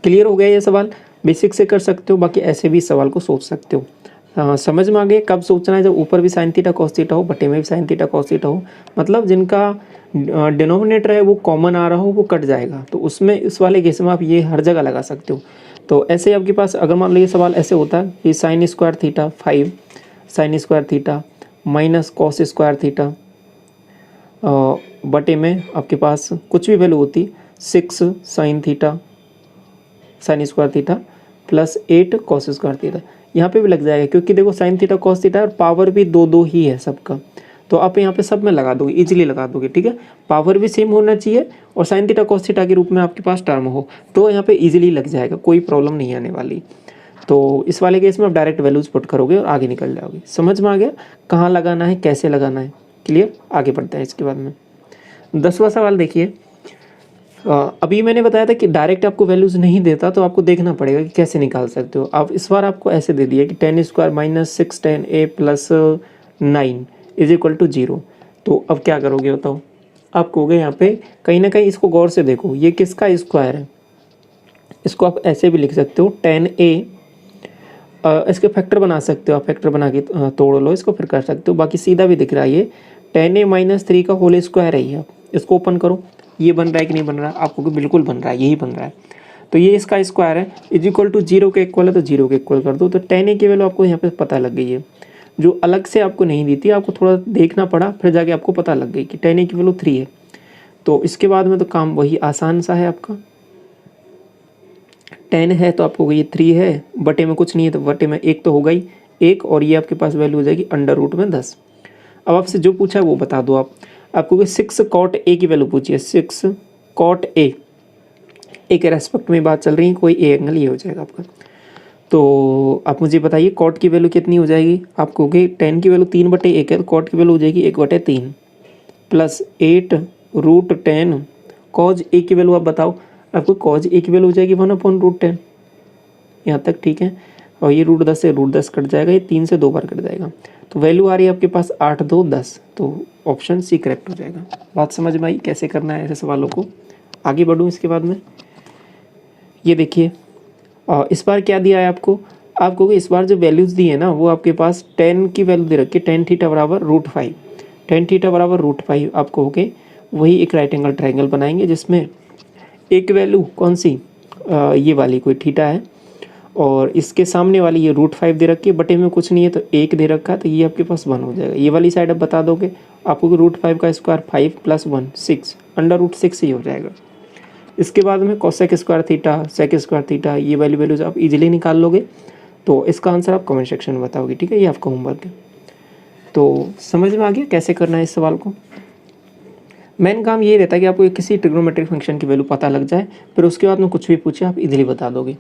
क्लियर हो गया ये सवाल? बेसिक से कर सकते हो, बाकी ऐसे भी सवाल को सोच सकते हो। समझ में आ गए कब सोचना है? जब ऊपर भी साइन थीटा कॉस थीटा हो, बटे में भी साइन थीटा कॉस थीटा हो, मतलब जिनका डिनोमिनेटर है वो कॉमन आ रहा हो, वो कट जाएगा। तो उसमें इस वाले केस में आप ये हर जगह लगा सकते हो। तो ऐसे आपके पास अगर मान लो ये सवाल ऐसे होता है कि sign square theta 5 sign square theta minus cos square theta बटे में आपके पास कुछ भी वैल्यू होती 6 sine theta sine square theta plus 8 cos square theta, यहाँ पे भी लग जाएगा क्योंकि देखो साइन थीटा कॉस थीटा और पावर भी 2 ही है सबका। तो आप यहाँ पे सब में लगा दोगे, इजीली लगा दोगे, ठीक है। पावर भी सेम होना चाहिए और साइन थीटा कॉस थीटा के रूप में आपके पास टर्म हो, तो यहाँ पे इजीली लग जाएगा, कोई प्रॉब्लम नहीं आने वाली। तो इस वाले केस में आप डायरेक्ट वैल्यूज पुट करोगे और आगे निकल जाओगे। समझ में आ गया कहाँ लगाना है, कैसे लगाना है? क्लियर? आगे बढ़ते हैं इसके बाद में 10वां सवाल देखिए। अभी मैंने बताया था कि डायरेक्ट आपको वैल्यूज़ नहीं देता, तो आपको देखना पड़ेगा कि कैसे निकाल सकते हो। अब इस बार आपको ऐसे दे दिया कि 10 square minus 6 10a plus 9 is equal to 0। तो अब क्या करोगे बताओ? आप कहोगे यहाँ पे कहीं ना कहीं इसको गौर से देखो, ये किसका स्क्वायर है? इसको आप ऐसे भी लिख सकते हो 10a, इसके फैक्टर बना सकते हो आप, फैक्टर बना के तोड़ लो इसको, फिर कर सकते हो। बाकी सीधा भी दिख रहा है ये 10a माइनस 3 का होल स्क्वायर है। ये आप इसको ओपन करो, ये बन रहा है कि नहीं बन रहा? आपको बिल्कुल बन रहा है, यही बन रहा है। तो ये इसका स्क्वायर है, इज इक्वल टू 0 के इक्वल है, तो 0 के इक्वल कर दो। तो 10a की वैल्यू आपको यहाँ पे पता लग गई है, जो अलग से आपको नहीं दी थी, आपको थोड़ा देखना पड़ा, फिर जाके आपको पता लग गई कि 10a की वैल्यू 3 है। तो इसके बाद में तो काम वही आसान सा है आपका। 10 है तो आपको ये 3 है, बटे में कुछ नहीं है तो बटे में 1 तो होगा ही, 1, और ये आपके पास वैल्यू हो जाएगी अंडर रूट में 10। अब आपसे जो पूछा है वो बता दो आप। आपको 6 कॉट ए की वैल्यू पूछी है, 6 कॉट ए के रेस्पेक्ट में बात चल रही है, कोई ए एंगल ये हो जाएगा आपका। तो आप मुझे बताइए कॉट की वैल्यू कितनी हो जाएगी? आप कहोगे 10 की वैल्यू 3/1 है, तो कॉट की वैल्यू हो जाएगी 1/3 प्लस 8 रूट 10 कॉज ए की वैल्यू आप बताओ। आपको कॉज ए की वैल्यू हो जाएगी 1/√10। यहाँ तक ठीक है। और ये रूट 10 से रूट 10 कट जाएगा, ये 3 से 2 बार कट जाएगा। तो वैल्यू आ रही है आपके पास 8 2 10। तो ऑप्शन सी करेक्ट हो जाएगा। बात समझ में आई कैसे करना है ऐसे सवालों को? आगे बढ़ूँ इसके बाद में। ये देखिए इस बार क्या दिया है आपको? आपको इस बार जो वैल्यूज़ दी है ना, वो आपके पास 10 की वैल्यू दे रखी है, tan थीटा बराबर √5। tan थीटा बराबर √5 आपको हो गए। वही एक राइट एंगल ट्राइंगल बनाएंगे जिसमें एक वैल्यू कौन सी, ये वाली कोई थीटा है, और इसके सामने वाली ये √5 दे रखी है, बटे में कुछ नहीं है तो 1 दे रखा है, तो ये आपके पास 1 हो जाएगा। ये वाली साइड आप बता दोगे, आपको √5 का स्क्वायर 5 + 1 6 अंडर√6 ही हो जाएगा। इसके बाद में cosec square theta, sec square theta, ये वैल्यूज आप इजीली निकाल लोगे। तो इसका आंसर आप कमेंट सेक्शन में बताओगे, ठीक है? ये आपका होमवर्क है। तो समझ में आ गया कैसे करना है इस सवाल को। मेन काम ये रहता है कि आपको किसी ट्रिग्नोमेट्रिक फंक्शन की वैल्यू पता लग जाए, फिर उसके बाद में कुछ भी पूछे आप इजीली बता दोगे।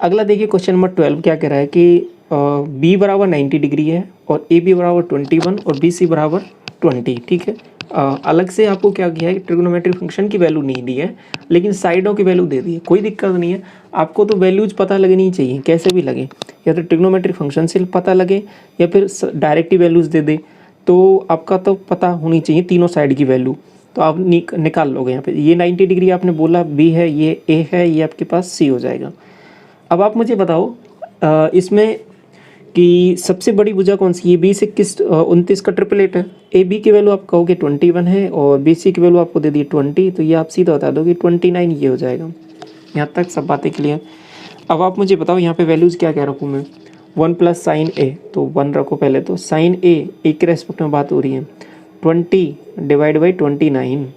अगला देखिए क्वेश्चन नंबर 12 क्या कह रहा है कि बी बराबर 90 डिग्री है और ए बी बराबर 21 और बी सी बराबर 20। ठीक है, अलग से आपको क्या किया है, ट्रिग्नोमेट्रिक फंक्शन की वैल्यू नहीं दी है, लेकिन साइडों की वैल्यू दे दी है। कोई दिक्कत नहीं है, आपको तो वैल्यूज पता लगनी चाहिए कैसे भी लगे, या तो ट्रिग्नोमेट्रिक फंक्शन से पता लगे या फिर डायरेक्ट ही वैल्यूज़ दे दे, तो आपका तो पता होनी चाहिए तीनों साइड की वैल्यू, तो आप निकाल लोगे। यहाँ पे ये 90 डिग्री आपने बोला बी है, ये ए है, ये आपके पास सी हो जाएगा। अब आप मुझे बताओ इसमें कि सबसे बड़ी भुजा कौन सी है, 20 21 29 का ट्रिपलेट है। ए बी की वैल्यू आप कहोगे 21 है और बी सी की वैल्यू आपको दे दी 20, तो ये आप सीधा बता दोगे 29 ये हो जाएगा। यहाँ तक सब बातें क्लियर। अब आप मुझे बताओ यहाँ पे वैल्यूज़ क्या क्या रखूँ मैं। 1 प्लस साइन ए, तो 1 रखो पहले, तो साइन ए के रेस्पेक्ट में बात हो रही है, 20 डिवाइड बाई 29,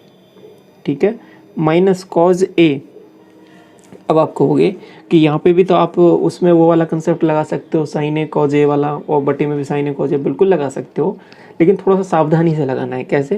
ठीक है, माइनस कॉज ए। अब आप कहोगे कि यहाँ पे भी तो आप उसमें वो वाला कंसेप्ट लगा सकते हो, साइन ए कॉज ए वाला, और बटे में भी साइन ए कॉज ए, बिल्कुल लगा सकते हो, लेकिन थोड़ा सा सावधानी से लगाना है। कैसे,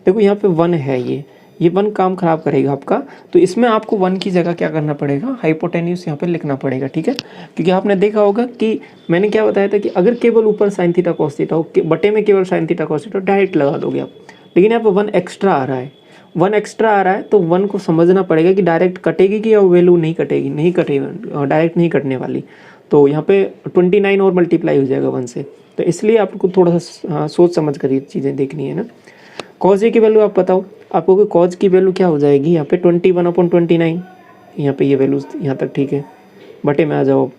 देखो यहाँ पे 1 है, ये 1 काम खराब करेगा आपका, तो इसमें आपको 1 की जगह क्या करना पड़ेगा, हाइपोटेन्यूस यहाँ पे लिखना पड़ेगा। ठीक है, क्योंकि आपने देखा होगा कि मैंने क्या बताया था कि अगर केवल ऊपर साइन थीटा कॉस थीटा हो, बटे में केवल sine theta cos theta, direct लगा दोगे आप, लेकिन यहाँ पे 1 एक्स्ट्रा आ रहा है, 1 एक्स्ट्रा आ रहा है, तो 1 को समझना पड़ेगा कि डायरेक्ट कटेगी कि वैल्यू नहीं कटेगी, नहीं कटेगी, डायरेक्ट नहीं कटने वाली, तो यहाँ पे 29 और मल्टीप्लाई हो जाएगा 1 से, तो इसलिए आपको थोड़ा सा सोच समझ कर ये चीज़ें देखनी है ना। कॉज ए की वैल्यू आप बताओ, आपको कॉज की वैल्यू क्या हो जाएगी यहाँ पे 21/29, यहाँ पे ये वैल्यू यहाँ तक ठीक है। बटे में आ जाओ,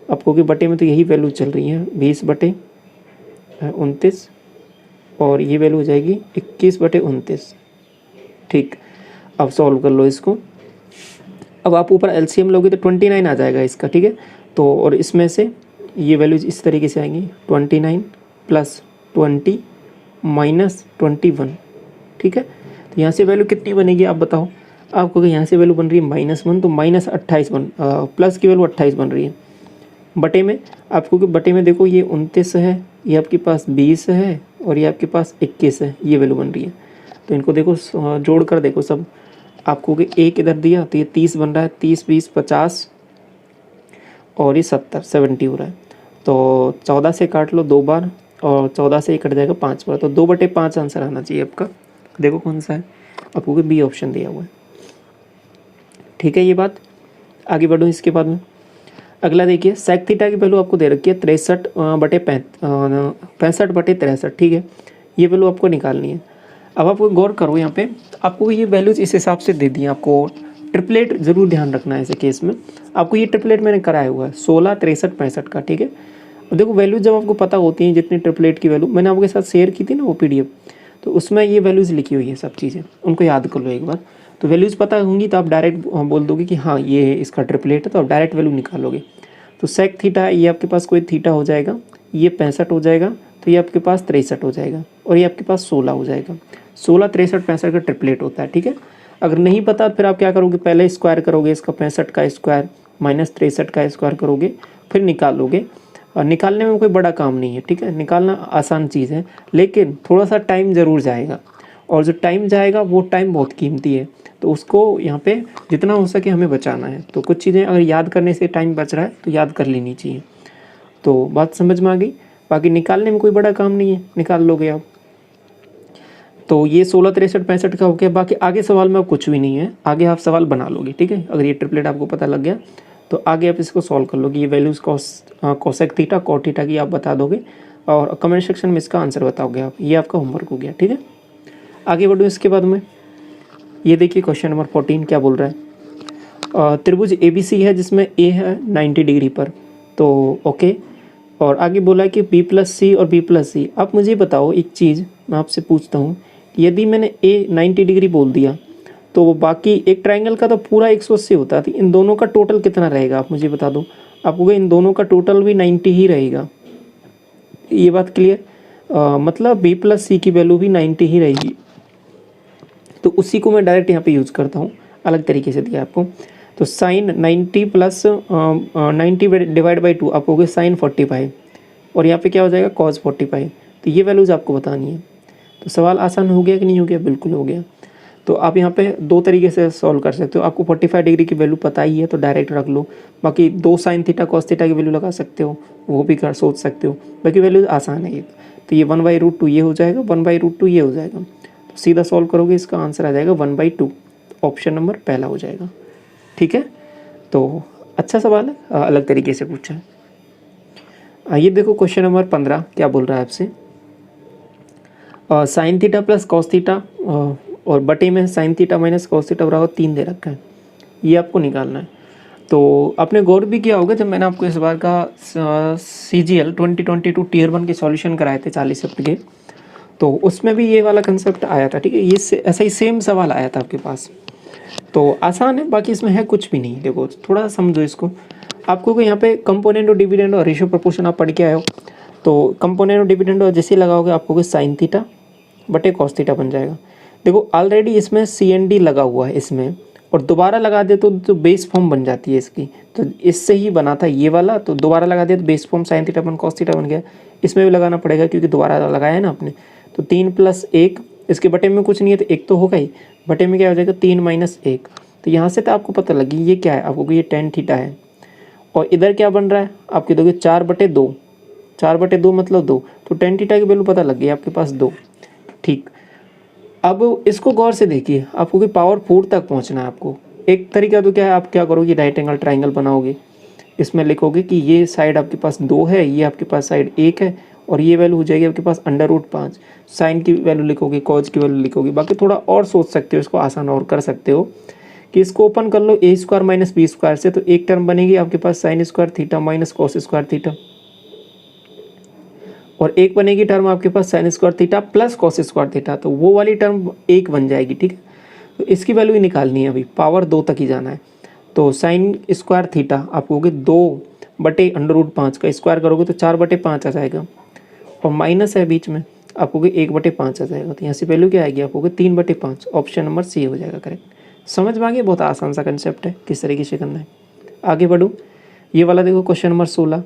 आपको कि बटे में तो यही वैल्यू चल रही है 20/29, और ये वैल्यू हो जाएगी 21/29। ठीक, अब सॉल्व कर लो इसको। अब आप ऊपर एलसीएम लोगे तो 29 आ जाएगा इसका। ठीक है, तो और इसमें से ये वैल्यूज इस तरीके से आएंगी, 29 प्लस 20 माइनस 21। ठीक है, तो यहाँ से वैल्यू कितनी बनेगी आप बताओ। आपको यहाँ से वैल्यू बन रही है -1, तो -28 प्लस की वैल्यू 28 बन रही है। बटे में आपको कि बटे में देखो ये 29 है, ये आपके पास 20 है, और ये आपके पास 21 है, ये वैल्यू बन रही है। तो इनको देखो जोड़ कर देखो सब, आपको कि एक इधर दिया तो ये 30 बन रहा है, 30 20 50 और ये 70 हो रहा है। तो 14 से काट लो 2 बार, और 14 से ये कट जाएगा 5 बार, तो 2/5 आंसर आना चाहिए आपका। देखो कौन सा है, आपको कि बी ऑप्शन दिया हुआ है। ठीक है, ये बात आगे बढ़ो। इसके बाद में अगला देखिए, सेक थीटा की वैल्यू आपको दे रखी है 65/63। ठीक है, ये वैल्यू आपको निकालनी है। अब आप गौर करो यहाँ पे, आपको ये वैल्यूज इस हिसाब से दे दी हैं। आपको ट्रिपलेट ज़रूर ध्यान रखना है ऐसे केस में। आपको ये ट्रिपलेट मैंने कराया हुआ है 16 63 65 का। ठीक है, और देखो वैल्यूज जब आपको पता होती हैं, जितनी ट्रिपलेट की वैल्यू मैंने आपके साथ शेयर की थी ना वो PDF, तो उसमें ये वैल्यूज़ लिखी हुई है सब चीज़ें, उनको याद कर लो एक बार। तो वैल्यूज़ पता होंगी तो आप डायरेक्ट बोल दोगे कि हाँ ये इसका ट्रिपलेट है, तो आप डायरेक्ट वैल्यू निकालोगे। तो सेक थीटा, ये आपके पास कोई थीटा हो जाएगा, ये 65 हो जाएगा, तो ये आपके पास 63 हो जाएगा, और ये आपके पास 16 हो जाएगा। 16 63 65 का ट्रिपलेट होता है। ठीक है, अगर नहीं पता फिर आप क्या करोगे, पहले स्क्वायर करोगे इसका, 65 का स्क्वायर माइनस 63 का स्क्वायर करोगे, फिर निकालोगे। और निकालने में कोई बड़ा काम नहीं है। ठीक है, निकालना आसान चीज़ है, लेकिन थोड़ा सा टाइम ज़रूर जाएगा, और जो टाइम जाएगा वो टाइम बहुत कीमती है, तो उसको यहाँ पे जितना हो सके हमें बचाना है। तो कुछ चीज़ें अगर याद करने से टाइम बच रहा है तो याद कर लेनी चाहिए। तो बात समझ में आ गई, बाकी निकालने में कोई बड़ा काम नहीं है, निकाल लोगे आप। तो ये 16 63 65 का हो गया। बाकी आगे सवाल में अब कुछ भी नहीं है, आगे आप सवाल बना लोगे। ठीक है, अगर ये ट्रिपलेट आपको पता लग गया तो आगे आप इसको सॉल्व कर लोगे। ये values cosec theta cot theta की आप बता दोगे, और कमेंट सेक्शन में इसका आंसर बताओगे आप। ये आपका होमवर्क हो गया। ठीक है, आगे बढ़ो। इसके बाद में ये देखिए क्वेश्चन नंबर 14 क्या बोल रहा है। त्रिभुज ABC है जिसमें A है 90 डिग्री पर, तो ओके। और आगे बोला है कि B+C और B+C। आप मुझे बताओ एक चीज़, मैं आपसे पूछता हूँ, यदि मैंने A 90 डिग्री बोल दिया तो वो बाकी एक ट्रायंगल का तो पूरा 180 होता है, इन दोनों का टोटल कितना रहेगा आप मुझे बता दो। आपको इन दोनों का टोटल भी 90 ही रहेगा, ये बात क्लियर। मतलब B+C की वैल्यू भी 90 ही रहेगी। तो उसी को मैं डायरेक्ट यहाँ पे यूज़ करता हूँ, अलग तरीके से दिया आपको। तो साइन 90 प्लस 90 डिवाइड बाई 2 आप हो गए साइन 45, और यहाँ पे क्या हो जाएगा कॉस 45। तो ये वैल्यूज़ आपको बतानी है। तो सवाल आसान हो गया कि नहीं हो गया? बिल्कुल हो गया। तो आप यहाँ पे 2 तरीके से सॉल्व कर सकते हो। आपको 45 डिग्री की वैल्यू पता ही है तो डायरेक्ट रख लो। बाकी 2 साइन थीटा कॉस थीटा की वैल्यू लगा सकते हो, वो भी कर सोच सकते हो। बाकी वैल्यू आसान है ये। तो ये 1/√2 ये हो जाएगा, 1/√2 ये हो जाएगा। तो सीधा सॉल्व करोगे इसका आंसर आ जाएगा 1/2। ऑप्शन नंबर पहला हो जाएगा। ठीक है, तो अच्छा सवाल है, अलग तरीके से पूछा है। आइए देखो क्वेश्चन नंबर 15 क्या बोल रहा है आपसे। Sine theta plus cos theta और बटे में sine theta minus cos theta बराबर 3 दे रखा है, ये आपको निकालना है। तो आपने गौर भी किया होगा जब मैंने आपको इस बार का CGL 2022 टीयर 1 के सॉल्यूशन कराए थे 40 शिफ्ट के, तो उसमें भी ये वाला कंसेप्ट आया था। ठीक है, ये ऐसा ही सेम सवाल आया था आपके पास। तो आसान है, बाकी इसमें है कुछ भी नहीं। देखो थोड़ा सा समझो इसको। आपको यहाँ पे कंपोनेंट और डिविडेंड और रेशियो प्रोपोर्शन आप पढ़ के आए हो, तो कंपोनेंट और डिविडेंड और जैसे लगाओगे आपको साइन थीटा बटे कॉस थीटा बन जाएगा। देखो ऑलरेडी इसमें CND लगा हुआ है इसमें, और दोबारा लगा दे तो बेस फॉर्म बन जाती है इसकी। तो इससे ही बना था ये वाला, तो दोबारा लगा दे तो बेस फॉर्म साइन थीटा बन कॉस थीटा बन गया। इसमें भी लगाना पड़ेगा क्योंकि दोबारा लगाया है ना आपने। तो 3 + 1, इसके बटे में कुछ नहीं है तो 1 तो होगा ही, बटे में क्या हो जाएगा 3 - 1। तो यहाँ से तो आपको पता लगी ये क्या है, आपको ये tan थीटा है। और इधर क्या बन रहा है आपके दोगे 4/2, 4/2 मतलब 2, तो tan थीटा की वैल्यू पता लग गई आपके पास 2। ठीक, अब इसको गौर से देखिए, आपको कि पावर 4 तक पहुंचना है आपको। एक तरीका तो क्या है, आप क्या करोगे राइट एंगल ट्राइंगल बनाओगे, इसमें लिखोगे कि ये साइड आपके पास 2 है, ये आपके पास साइड 1 है, और ये वैल्यू हो जाएगी आपके पास √5। साइन की वैल्यू लिखोगे, कॉज की वैल्यू लिखोगे। बाकी थोड़ा और सोच सकते हो, इसको आसान और कर सकते हो कि इसको ओपन कर लो a² - b² से, तो एक टर्म बनेगी आपके पास sine square theta minus cos square theta, और एक बनेगी टर्म आपके पास sine square theta plus cos square theta. तो वो वाली टर्म एक बन जाएगी। ठीक है, तो इसकी वैल्यू ही निकालनी है, अभी पावर 2 तक ही जाना है। तो साइन स्क्वायर थीटा आपको होगी 2/√5 का स्क्वायर करोगे तो 4/5 आ जाएगा, और माइनस है बीच में, आपको 1/5 आ जाएगा। तो यहाँ से वैल्यू क्या आएगी आपको 3/5। ऑप्शन नंबर सी हो जाएगा करेक्ट। समझ में आ गया, बहुत आसान सा कंसेप्ट है किस तरीके से करना है। आगे बढ़ूँ, ये वाला देखो क्वेश्चन नंबर 16।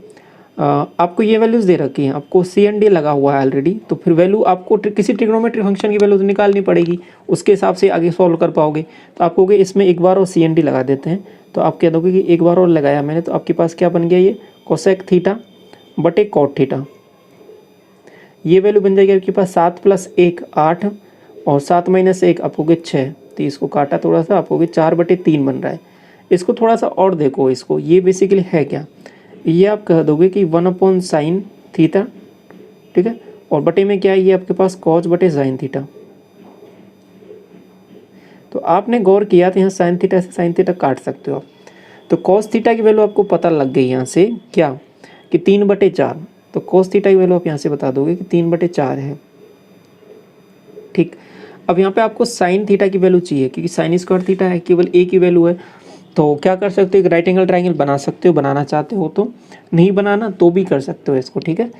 आपको ये वैल्यूज़ दे रखी हैं, आपको CND लगा हुआ है ऑलरेडी, तो फिर वैल्यू आपको किसी ट्रिग्नोमेट्री फंक्शन की वैल्यू तो निकालनी पड़ेगी, उसके हिसाब से आगे सॉल्व कर पाओगे। तो आप कहोगे इसमें एक बार और CND लगा देते हैं, तो आप कह दोगे कि एक बार और लगाया मैंने, तो आपके पास क्या बन गया ये कोसेक थीटा बटे कॉट थीटा। ये वैल्यू बन जाएगी आपके पास 7 + 1 8, और 7 - 1 आपको 6। तो इसको काटा थोड़ा सा, आपको 4/3 बन रहा है। इसको थोड़ा सा और देखो, इसको ये बेसिकली है क्या, ये आप कह दोगे कि 1/sin थीटा। ठीक है, और बटे में क्या है ये आपके पास कॉज बटे साइन थीटा। तो आपने गौर किया तो यहाँ साइन थीटा से साइन थीटा काट सकते हो आप। तो कॉस थीटा की वैल्यू आपको पता लग गई यहाँ से क्या कि 3/4। तो कॉस थीटा की वैल्यू आप यहाँ से बता दोगे कि 3/4 है। ठीक, अब यहाँ पे आपको साइन थीटा की वैल्यू चाहिए क्योंकि साइन स्क्वायर थीटा है, केवल ए की वैल्यू है। तो क्या कर सकते हो, एक राइट एंगल ट्राइंगल बना सकते हो, बनाना चाहते हो तो, नहीं बनाना तो भी कर सकते हो इसको। ठीक है,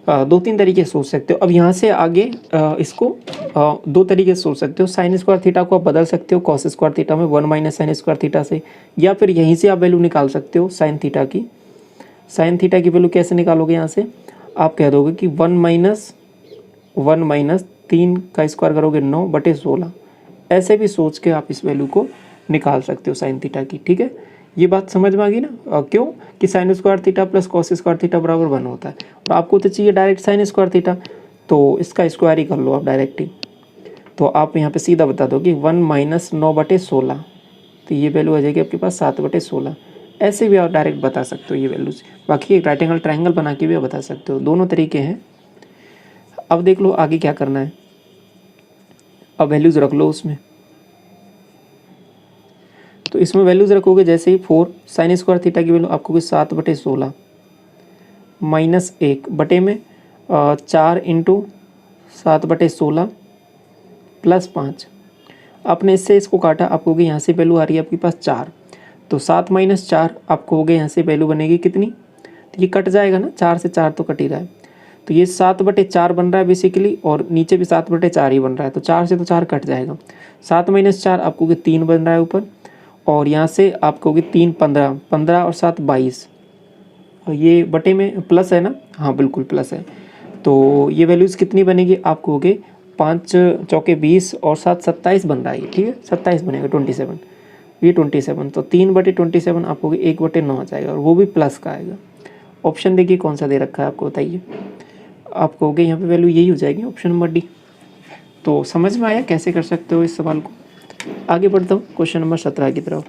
2-3 तरीके से सोच सकते हो। अब यहाँ से आगे इसको 2 तरीके से सोच सकते हो। साइन स्क्वायर थीटा को आप बदल सकते हो कॉस स्क्वायर थीटा में 1 - साइन स्क्वायर थीटा से, या फिर यहीं से आप वैल्यू निकाल सकते हो साइन थीटा की। साइन थीटा की वैल्यू कैसे निकालोगे, यहाँ से आप कह दोगे कि 1 - 3 का स्क्वायर करोगे 9/16। ऐसे भी सोच के आप इस वैल्यू को निकाल सकते हो साइन थीटा की। ठीक है, ये बात समझ में आ गई ना। क्यों कि sign square theta plus cos square theta बराबर 1 होता है, और आपको तो चाहिए डायरेक्ट साइन स्क्वायर थीटा, तो इसका स्क्वायर ही कर लो आप डायरेक्ट ही। तो आप यहाँ पे सीधा बता दो कि 1 - 9/16, तो ये वैल्यू आ जाएगी आपके पास 7/16। ऐसे भी आप डायरेक्ट बता सकते हो ये वैल्यूज। बाकी एक राइट एंगल ट्राइंगल बना के भी आप बता सकते हो, दोनों तरीके हैं। अब देख लो आगे क्या करना है। अब वैल्यूज़ रख लो उसमें, तो इसमें वैल्यूज़ रखोगे जैसे ही 4 साइन स्क्वायर थीटा की वैल्यू आपको 7/16 माइनस 1 बटे में 4 × 7/16 प्लस 5। आपने इससे इसको काटा, आपको यहाँ से वैल्यू आ रही है आपके पास 4, तो 7 - 4 आपको हो गया यहाँ से वैल्यू बनेगी कितनी, तो ये कट जाएगा ना, 4 से 4 तो कट ही रहा है, तो ये 7/4 बन रहा है बेसिकली, और नीचे भी 7/4 ही बन रहा है, तो 4 से तो 4 कट जाएगा। 7 - 4 आपको 3 बन रहा है ऊपर, और यहाँ से आपको 3 15, 15 और 7 22, और ये बटे में प्लस है ना, हाँ बिल्कुल प्लस है, तो ये वैल्यूज़ कितनी बनेगी, आप कहोगे 5 चौके 20 और 7 27 बन रहा है, ठीक है 27 बनेगा 27, ये 27, तो 3/27 आप कहोगे 1/9 आ जाएगा और वो भी प्लस का आएगा। ऑप्शन देखिए कौन सा दे रखा है आपको, बताइए। आप कहोगे यहाँ पे वैल्यू यही हो जाएगी, ऑप्शन नंबर डी। तो समझ में आया कैसे कर सकते हो इस सवाल को। आगे बढ़ता हूँ क्वेश्चन नंबर 17 की तरफ।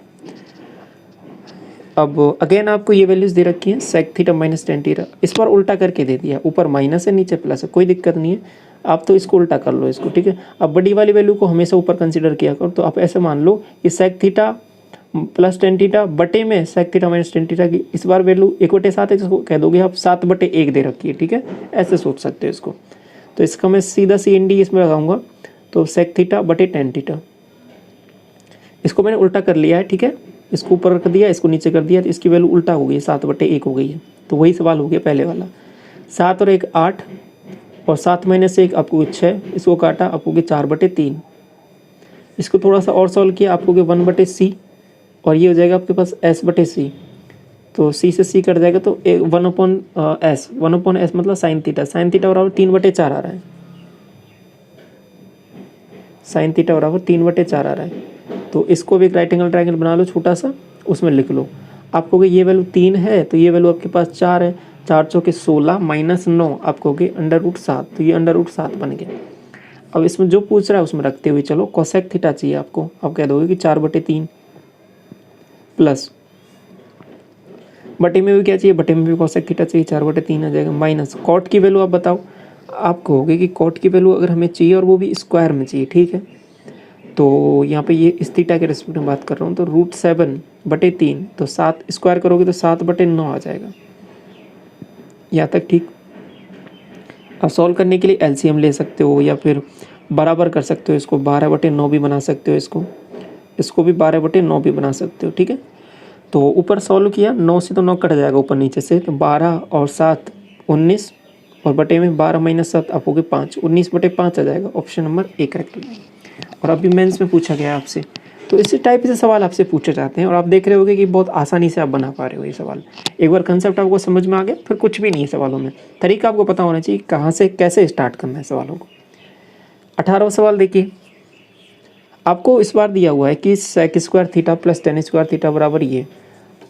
अब अगेन आपको ये वैल्यूज़ दे रखी हैं, sec theta minus tan theta, इस बार उल्टा करके दे दिया, ऊपर माइनस है नीचे प्लस है, कोई दिक्कत नहीं है, आप तो इसको उल्टा कर लो इसको, ठीक है। अब बड़ी वाली वैल्यू को हमेशा ऊपर कंसीडर किया करो, तो आप ऐसे मान लो कि sec theta plus tan theta बटे में sec theta minus tan theta की इस बार वैल्यू 1/7 है, इसको कह दोगे आप 7/1 दे रखी है, ठीक है, ऐसे सोच सकते हो इसको। तो इसका मैं सीधा CND इसमें लगाऊंगा, तो सेक थीटा बटे टेन थीटा, इसको मैंने उल्टा कर लिया है, ठीक है, इसको ऊपर रख दिया, इसको नीचे कर दिया, तो इसकी वैल्यू उल्टा हो गई है, 7/1 हो गई है। तो वही सवाल हो गया पहले वाला, 7 और 1 8 और 7 माइनस 1 आपको 6, इसको काटा आपको 4/3। इसको थोड़ा सा और सॉल्व किया, आपको 1/C और ये हो जाएगा आपके पास S/C। तो C से C कट जाएगा, तो 1/S, 1/S मतलब साइन थीटा बराबर 3/4 आ रहा है, साइन थीटा बराबर 3/4 आ रहा है। तो इसको भी एक राइट एंगल ट्रायंगल बना लो छोटा सा, उसमें लिख लो। आपको कि ये वैल्यू 3 है, तो ये वैल्यू आपके पास 4 है, 4 चौके 16 माइनस 9 आपको कि √7, तो ये √7 बन गया। अब इसमें जो पूछ रहा है उसमें रखते हुए चलो, कोसेक थीटा चाहिए आपको, आप कह दोगे कि 4/3 प्लस बटे में भी क्या चाहिए, बटे में भी कोसेक थीटा चाहिए, 4/3 आ जाएगा, माइनस कॉट की वैल्यू आप बताओ। आप कहोगे कि कॉट की वैल्यू अगर हमें चाहिए और वो भी स्क्वायर में चाहिए, ठीक है, तो यहाँ पे ये इस थीटा के रेस्पेक्ट में बात कर रहा हूँ, तो √7/3, तो 7 स्क्वायर करोगे तो 7/9 आ जाएगा, यहाँ तक ठीक। अब सॉल्व करने के लिए LCM ले सकते हो या फिर बराबर कर सकते हो, इसको 12/9 भी बना सकते हो, इसको भी 12/9 भी बना सकते हो, ठीक है। तो ऊपर सॉल्व किया, 9 से तो 9 कट जाएगा ऊपर नीचे से, तो 12 और 7 19 और बटे में 12 माइनस 7 आप होगे 5, 19/5 आ जाएगा, ऑप्शन नंबर A करेक्ट हो जाएगा। और अभी मेंस में पूछा गया आपसे, तो इसी टाइप से सवाल आपसे पूछे जाते हैं और आप देख रहे होगे कि बहुत आसानी से आप बना पा रहे हो ये सवाल। एक बार कंसेप्ट आपको समझ में आ गया, फिर कुछ भी नहीं है सवालों में, तरीका आपको पता होना चाहिए कहाँ से कैसे स्टार्ट करना है सवालों को। 18वां सवाल देखिए, आपको इस बार दिया हुआ है कि sec square theta plus tan square theta बराबर ये।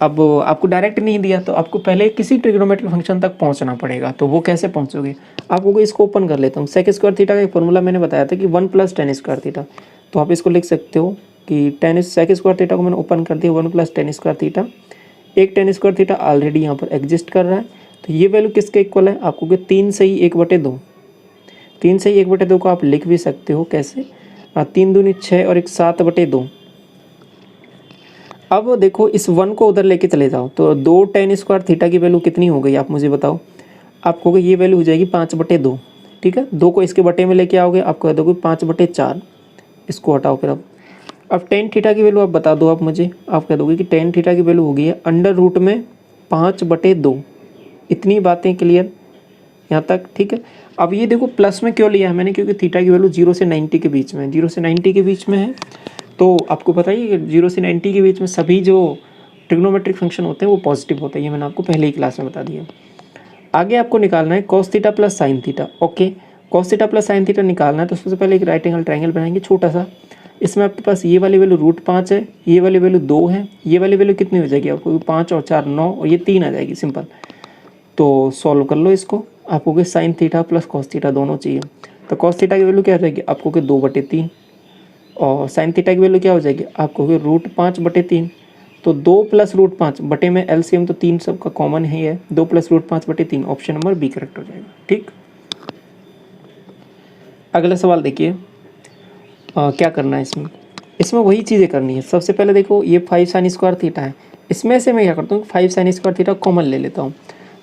अब आपको डायरेक्ट नहीं दिया, तो आपको पहले किसी ट्रिग्नोमेट्रिक फंक्शन तक पहुंचना पड़ेगा। तो वो कैसे पहुंचोगे, आपको इसको ओपन कर लेता हूँ। सेक स्क्वायर थीटा का एक फॉर्मूला मैंने बताया था कि 1 + tan स्क्वायर थीटा, तो आप इसको लिख सकते हो कि सेक स्क्वायर थीटा को मैंने ओपन कर दिया, 1 + tan स्क्वायर थीटा। एक tan स्क्वायर थीटा ऑलरेडी यहाँ पर एग्जिस्ट कर रहा है, तो ये वैल्यू किसके इक्वल है, आपको कि 3 से ही 1/2, 3 से ही 1/2 को आप लिख भी सकते हो कैसे, 3 दूनी 6 और 1 7/2। अब देखो इस 1 को उधर लेके चले जाओ, तो 2 tan स्क्वायर थीटा की वैल्यू कितनी हो गई आप मुझे बताओ। आपको ये वैल्यू हो जाएगी 5/2, ठीक है। 2 को इसके बटे में लेके आओगे, आपको कह दोगे 5/4, इसको हटाओ फिर। अब tan थीटा की वैल्यू आप बता दो आप मुझे, आप कह दोगे कि tan थीटा की वैल्यू हो गई है √5/2। इतनी बातें क्लियर यहाँ तक, ठीक है। अब ये देखो प्लस में क्यों लिया है मैंने, क्योंकि थीटा की वैल्यू 0 से 90 के बीच में है, 0 से 90 के बीच में है। तो आपको पता ही 0 से 90 के बीच में सभी जो ट्रिग्नोमेट्रिक फंक्शन होते हैं वो पॉजिटिव होते हैं, ये मैंने आपको पहले ही क्लास में बता दिया। आगे आपको निकालना है cos theta plus sine theta. Okay, cos theta plus sine theta निकालना है, तो सबसे पहले एक राइट एंगल ट्रायंगल बनाएंगे छोटा सा। इसमें आपके पास ये वाली वैल्यू √5 है, ये वाली वैल्यू 2 है, ये वाली वैल्यू कितनी हो जाएगी आपको, 5 और 4 9 और ये 3 आ जाएगी, सिंपल। तो सॉल्व कर लो इसको, आपको कि sine theta plus cos theta दोनों चाहिए। तो कॉस थीटा की वैल्यू क्या हो जाएगी आपको कि 2/3 और साइन थीटा की वैल्यू क्या हो जाएगी आपको कि √5/3। तो 2 + √5 बटे में LCM, तो 3 सबका कॉमन ही है, 2 + √5/3, ऑप्शन नंबर B करेक्ट हो जाएगा, ठीक। अगला सवाल देखिए, क्या करना है इसमें वही चीज़ें करनी है। सबसे पहले देखो ये 5 sin स्क्वायर थीटा है, इसमें से मैं क्या करता हूँ 5 sin स्क्वायर थीटा कॉमन ले लेता हूँ,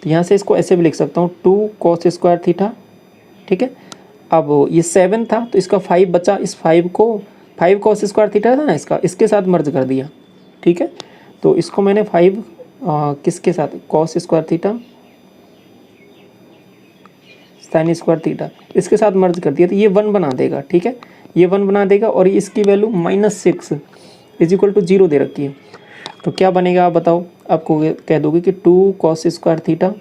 तो यहाँ से इसको ऐसे भी लिख सकता हूँ 2 cos स्क्वायर थीटा, ठीक है। अब ये 7 था तो इसका 5 बचा, इस 5 को 5 cos स्क्वायर थीटा था ना इसके साथ मर्ज कर दिया, ठीक है। तो इसको मैंने 5 किसके साथ, cos square theta sin square theta इसके साथ मर्ज कर दिया, तो ये 1 बना देगा, ठीक है, ये 1 बना देगा। और इसकी वैल्यू -6 = 0 दे रखी है, तो क्या बनेगा आप बताओ। आपको कह दोगे कि 2 cos स्क्वायर थीटा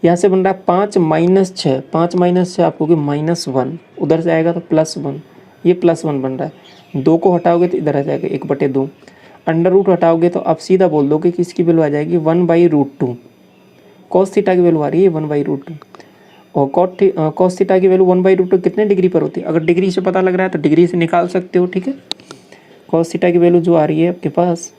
यहाँ से बन रहा है 5 माइनस 6, 5 माइनस 6 आपको -1, उधर से आएगा तो +1, ये +1 बन रहा है। 2 को हटाओगे तो इधर आ जाएगा 1/2। अंडर रूट हटाओगे तो आप सीधा बोल दोगे कि इसकी वैल्यू आ जाएगी 1/√2। कॉस थीटा की वैल्यू आ रही है 1/√2, और कॉस थीटा की वैल्यू 1/√2 कितने डिग्री पर होती है? अगर डिग्री से पता लग रहा है तो डिग्री से निकाल सकते हो, ठीक है। कॉस थीटा की वैल्यू जो आ रही है आपके पास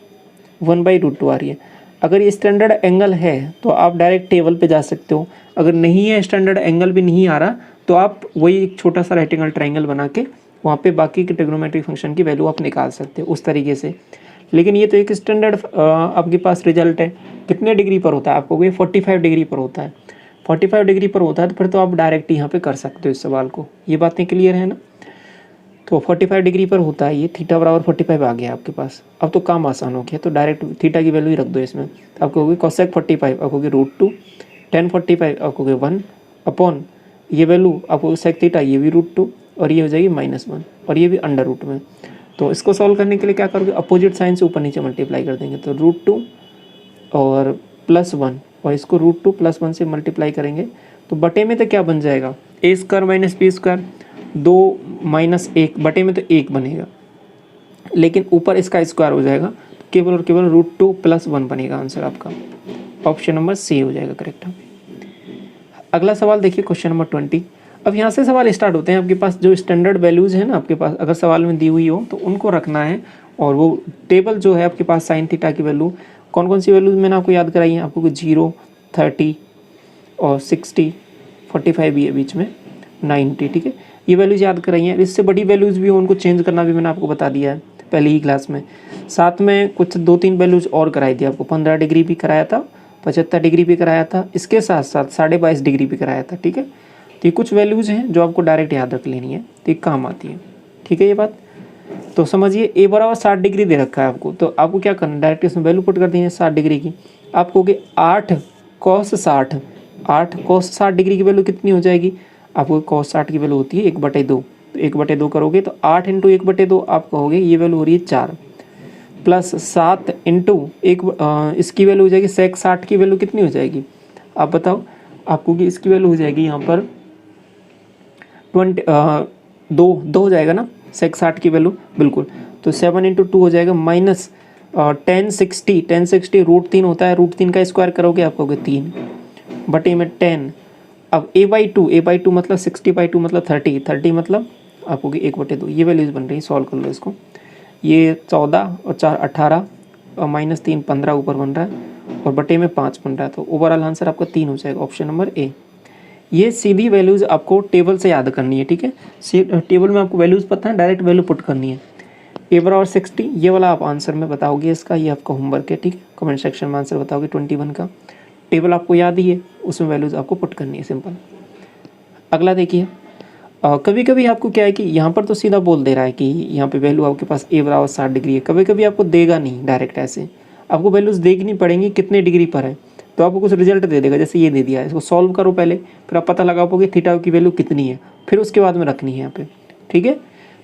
1/√2 आ रही है। अगर ये स्टैंडर्ड एंगल है तो आप डायरेक्ट टेबल पे जा सकते हो, अगर नहीं है स्टैंडर्ड एंगल भी नहीं आ रहा तो आप वही एक छोटा सा राइट एंगल ट्रायंगल बना के वहाँ पे बाकी के ट्रिग्नोमेट्रिक फंक्शन की वैल्यू आप निकाल सकते हो उस तरीके से। लेकिन ये तो एक स्टैंडर्ड आपके पास रिजल्ट है। कितने डिग्री पर होता है आपको? ये 45 डिग्री पर होता है। 45 डिग्री पर होता है तो फिर तो आप डायरेक्ट यहाँ पे कर सकते हो इस सवाल को। ये बातें क्लियर है ना? तो 45 डिग्री पर होता है ये, थीटा बराबर 45 आ गया आपके पास। अब तो काम आसान हो गया, तो डायरेक्ट थीटा की वैल्यू ही रख दो इसमें। तो आपको होगी कोसेक 45, आपको होगी √2, tan 45 आपको होगी 1 अपॉन ये वैल्यू आपको सेक थीटा, ये भी √2 और ये हो जाएगी -1 और ये भी अंडर रूट में। तो इसको सॉल्व करने के लिए क्या करोगे? अपोजिट साइन से ऊपर नीचे मल्टीप्लाई कर देंगे, तो √2 और +1 और इसको √2 + 1 से मल्टीप्लाई करेंगे तो बटे में तो क्या बन जाएगा? a² - b², 2 - 1 बटे में तो 1 बनेगा, लेकिन ऊपर इसका स्क्वायर हो जाएगा तो केवल और केवल √2 + 1 बनेगा। आंसर आपका ऑप्शन नंबर सी हो जाएगा करेक्ट। अगला सवाल देखिए, क्वेश्चन नंबर 20। अब यहाँ से सवाल स्टार्ट होते हैं। आपके पास जो स्टैंडर्ड वैल्यूज़ है ना आपके पास, अगर सवाल में दी हुई हो तो उनको रखना है, और वो टेबल जो है आपके पास साइन थीटा की वैल्यू कौन कौन सी वैल्यूज मैंने आपको याद कराई है? आपको 0, 30 और 60, 45 भी है बीच में, 90, ठीक है। ये वैल्यूज़ याद कराई हैं। इससे बड़ी वैल्यूज़ भी हो उनको चेंज करना भी मैंने आपको बता दिया है पहले ही क्लास में। साथ में कुछ 2-3 वैल्यूज़ और कराई थी आपको। 15 डिग्री भी कराया था, 75 डिग्री भी कराया था, इसके साथ साथ 22.5 डिग्री भी कराया था, ठीक है। तो ये कुछ वैल्यूज़ हैं जो आपको डायरेक्ट याद रख लेनी है, तो ये काम आती है, ठीक है ये बात। तो समझिए a बराबर 60 डिग्री दे रखा है आपको, तो आपको क्या करना है? डायरेक्ट इसमें वैल्यू पुट कर दी है 60 डिग्री की। आपको होगी 8 cos 60, 8 cos 60 डिग्री की वैल्यू कितनी हो जाएगी? आपको cos 60 की वैल्यू होती है 1/2, तो 1/2 करोगे तो 8 × 1/2 आप कहोगे ये वैल्यू हो रही है 4, प्लस 7 × 1 इसकी वैल्यू हो जाएगी sec 60 की वैल्यू कितनी हो जाएगी? आप बताओ। आपको कि इसकी वैल्यू हो जाएगी यहाँ पर 2 हो जाएगा ना sec 60 की वैल्यू, बिल्कुल। तो 7 × 2 हो जाएगा माइनस 10 60 √3 होता है, √3 का स्क्वायर करोगे आप कहोगे 3 बटे में 10। अब a/2 मतलब 60/2 मतलब 30 मतलब आपको 1/2। ये वैल्यूज बन रही है, सॉल्व कर लो इसको। ये 14 और 4 18 और -3 15 ऊपर बन रहा है और बटे में 5 बन रहा है, तो ओवरऑल आंसर आपका 3 हो जाएगा, ऑप्शन नंबर ए। ये सीधी वैल्यूज़ आपको टेबल से याद करनी है, ठीक है। टेबल में आपको वैल्यूज़ पता है, डायरेक्ट वैल्यू पुट करनी है। a बराबर 60, ये वाला आप आंसर में बताओगे इसका, ये आपका होमवर्क है, ठीक है। कमेंट सेक्शन में आंसर बताओगे 21 का। टेबल आपको याद ही है, उसमें वैल्यूज़ आपको पुट करनी है, सिंपल। अगला देखिए, कभी कभी आपको क्या है कि यहाँ पर तो सीधा बोल दे रहा है कि यहाँ पे वैल्यू आपके पास a बराबर 60 डिग्री है। कभी कभी आपको देगा नहीं डायरेक्ट ऐसे, आपको वैल्यूज़ देखनी पड़ेंगी कितने डिग्री पर है, तो आपको कुछ रिजल्ट दे देगा। जैसे ये दे दिया है, इसको सॉल्व करो पहले, फिर आप पता लगा पाओगे थीटा की वैल्यू कितनी है, फिर उसके बाद में रखनी है यहाँ पे, ठीक है।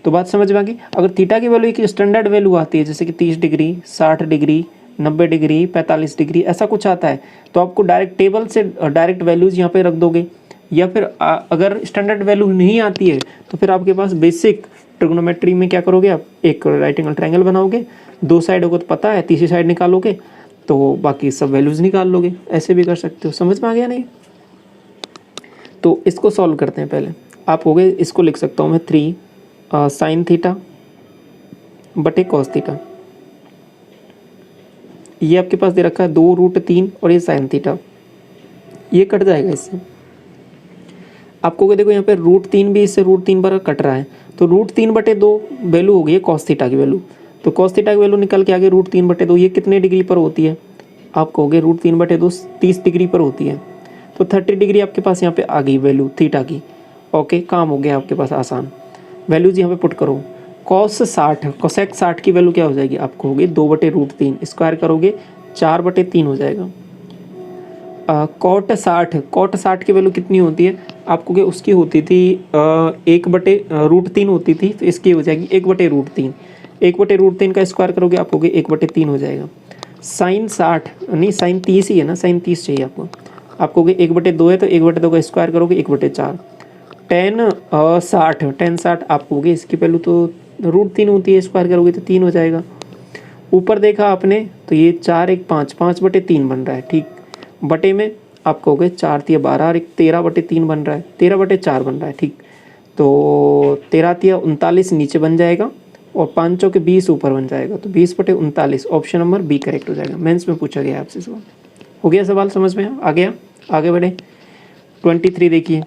तो बात समझ में आ गई। अगर थीटा की वैल्यू की स्टैंडर्ड वैल्यू आती है जैसे कि 30 डिग्री, 60 डिग्री, 90 डिग्री, 45 डिग्री, ऐसा कुछ आता है, तो आपको डायरेक्ट टेबल से डायरेक्ट वैल्यूज़ यहाँ पे रख दोगे। या फिर अगर स्टैंडर्ड वैल्यू नहीं आती है तो फिर आपके पास बेसिक ट्रिग्नोमेट्री में क्या करोगे? आप एक राइट एंगल ट्रायंगल बनाओगे, 2 साइड होगा तो पता है, तीसरी साइड निकालोगे तो बाकी सब वैल्यूज़ निकाल लोगे। ऐसे भी कर सकते हो, समझ में आ गया नहीं? तो इसको सॉल्व करते हैं पहले। आप हो गए, इसको लिख सकता हूँ मैं 3 साइन थीटा बटे कॉस थीटा। ये आपके पास दे रखा है 2√3 और ये साइन थीटा, ये कट जाएगा इससे। आपको देखो यहाँ पे √3 भी इससे √3 पर कट रहा है, तो √3/2 वैल्यू हो गई है कॉस थीटा की वैल्यू। तो कॉस थीटा की वैल्यू निकल के आगे √3/2, ये कितने डिग्री पर होती है? आप कहोगे √3/2 30 डिग्री पर होती है, तो 30 डिग्री आपके पास यहाँ पे आ गई वैल्यू थीटा की। ओके, काम हो गया आपके पास आसान। वैल्यूज यहाँ पे पुट करो। कॉस 60 कोसेक 60 की वैल्यू क्या हो जाएगी? आप कहोगे 2/√3, स्क्वायर करोगे 4/3 हो जाएगा। कॉट 60 की वैल्यू कितनी होती है? आपको क्या उसकी होती थी 1/√3 होती थी, तो इसकी हो जाएगी 1/√3। 1/√3 का स्क्वायर करोगे आप कहोगे 1/3 हो जाएगा। साइन 60 नहीं, साइन 30 ही है ना, साइन 30 चाहिए आपको। आपको 1/2 है तो 1/2 का स्क्वायर करोगे 1/4। 10 60 आपको इसकी वैल्यू तो √3 होती है, स्क्वायर करोगे तो 3 हो जाएगा। ऊपर देखा आपने तो ये 4 1 5 5/3 बन रहा है, ठीक। बटे में आप कहोगे 4 तिया 12 और 13/3 बन रहा है, 13/4 बन रहा है, ठीक। तो 13 तिया 39 नीचे बन जाएगा और 5 चौके 20 ऊपर बन जाएगा, तो 20/39 ऑप्शन नंबर बी करेक्ट हो जाएगा। मेंस में पूछा गया आपसे सवाल। हो गया सवाल समझ में आ गया? आगे बढ़े 23 देखिए।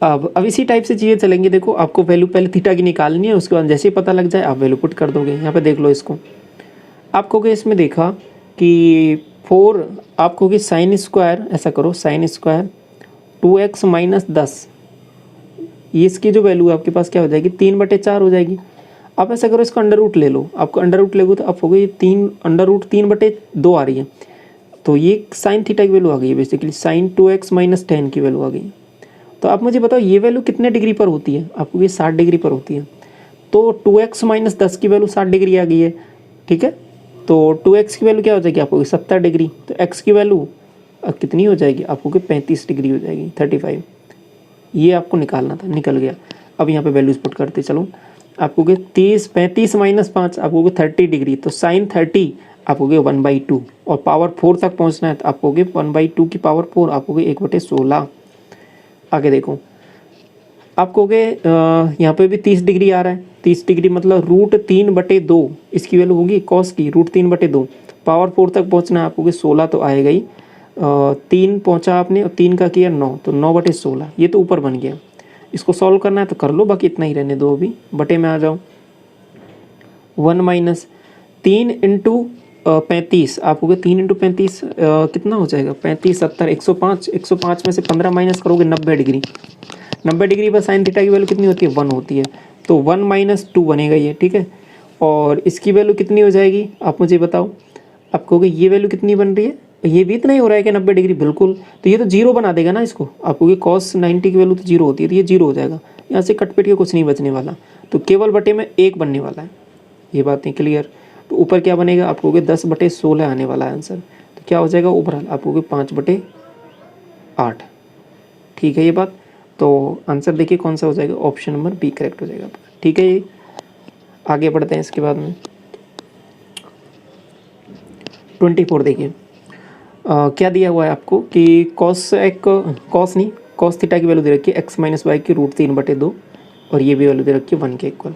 अब इसी टाइप से चीज़ें चलेंगी। देखो आपको वैल्यू पहले थीटा की निकालनी है, उसके बाद जैसे ही पता लग जाए आप वैल्यू पुट कर दोगे। यहाँ पे देख लो इसको, आप कहोगे इसमें देखा कि 4 आप कहोगे साइन स्क्वायर, ऐसा करो साइन स्क्वायर 2x - 10, ये इसकी जो वैल्यू आपके पास क्या हो जाएगी 3/4 हो जाएगी। आप ऐसा करो इसका अंडर रूट ले लो, आपको अंडर रूट लेगो तो आप कहोगे ये 3 अंडर रूट 3/2 आ रही है, तो ये साइन थीटा की वैल्यू आ गई है, बेसिकली साइन 2x - 10 की वैल्यू आ गई। तो आप मुझे बताओ ये वैल्यू कितने डिग्री पर होती है? आपको ये 60 डिग्री पर होती है, तो 2x - 10 की वैल्यू 60 डिग्री आ गई है, ठीक है। तो 2x की वैल्यू क्या हो जाएगी आपको 70 डिग्री, तो x की वैल्यू कितनी हो जाएगी आपको 35 डिग्री हो जाएगी, 35। ये आपको निकालना था, निकल गया। अब यहाँ पे वैल्यूज पुट करते चलो, आपको 35 - 5 आपको 30 डिग्री, तो साइन 30 आपको 1/2 और पावर 4 तक पहुँचना है तो आपको 1/2 की पावर 4 आपको 1/16। आगे देखो आप कहोगे यहाँ पे भी 30 डिग्री आ रहा है, 30 डिग्री मतलब √3/2 इसकी वैल्यू होगी कॉस की, √3/2 पावर 4 तक पहुँचना है आपको 16 तो आएगा ही। 3 पहुँचा आपने और 3 का किया 9, तो 9/16 ये तो ऊपर बन गया। इसको सॉल्व करना है तो कर लो, बाकी इतना ही रहने दो। अभी बटे में आ जाओ। 1 - 3 × 35 आपको 3 × 35 कितना हो जाएगा 35 70 105, 105 में से 15 माइनस करोगे 90 डिग्री। 90 डिग्री पर साइन थीटा की वैल्यू कितनी होती है 1 होती है, तो 1 - 2 बनेगा ये, ठीक है। और इसकी वैल्यू कितनी हो जाएगी आप मुझे बताओ। आप कहोगे ये वैल्यू कितनी बन रही है, ये भी इतना ही हो रहा है कि 90 डिग्री, बिल्कुल। तो ये तो जीरो बना देगा ना इसको, आपको ये कॉस 90 की वैल्यू तो जीरो होती है, तो ये जीरो हो जाएगा। यहाँ से कट पिट के कुछ नहीं बचने वाला, तो केवल बटे में 1 बनने वाला है। ये बातें क्लियर। तो ऊपर क्या बनेगा आप कहोगे 10/16 आने वाला है आंसर, तो क्या हो जाएगा ऊपर आप कहोगे 5/8, ठीक है ये बात। तो आंसर देखिए कौन सा हो जाएगा, ऑप्शन नंबर बी करेक्ट हो जाएगा आपका, ठीक है। ये आगे बढ़ते हैं इसके बाद में 24 देखिए। क्या दिया हुआ है आपको कि कॉस थीटा की वैल्यू दे रखी है x - y की √3/2 और ये भी वैल्यू दे रखी है 1 के इक्वल।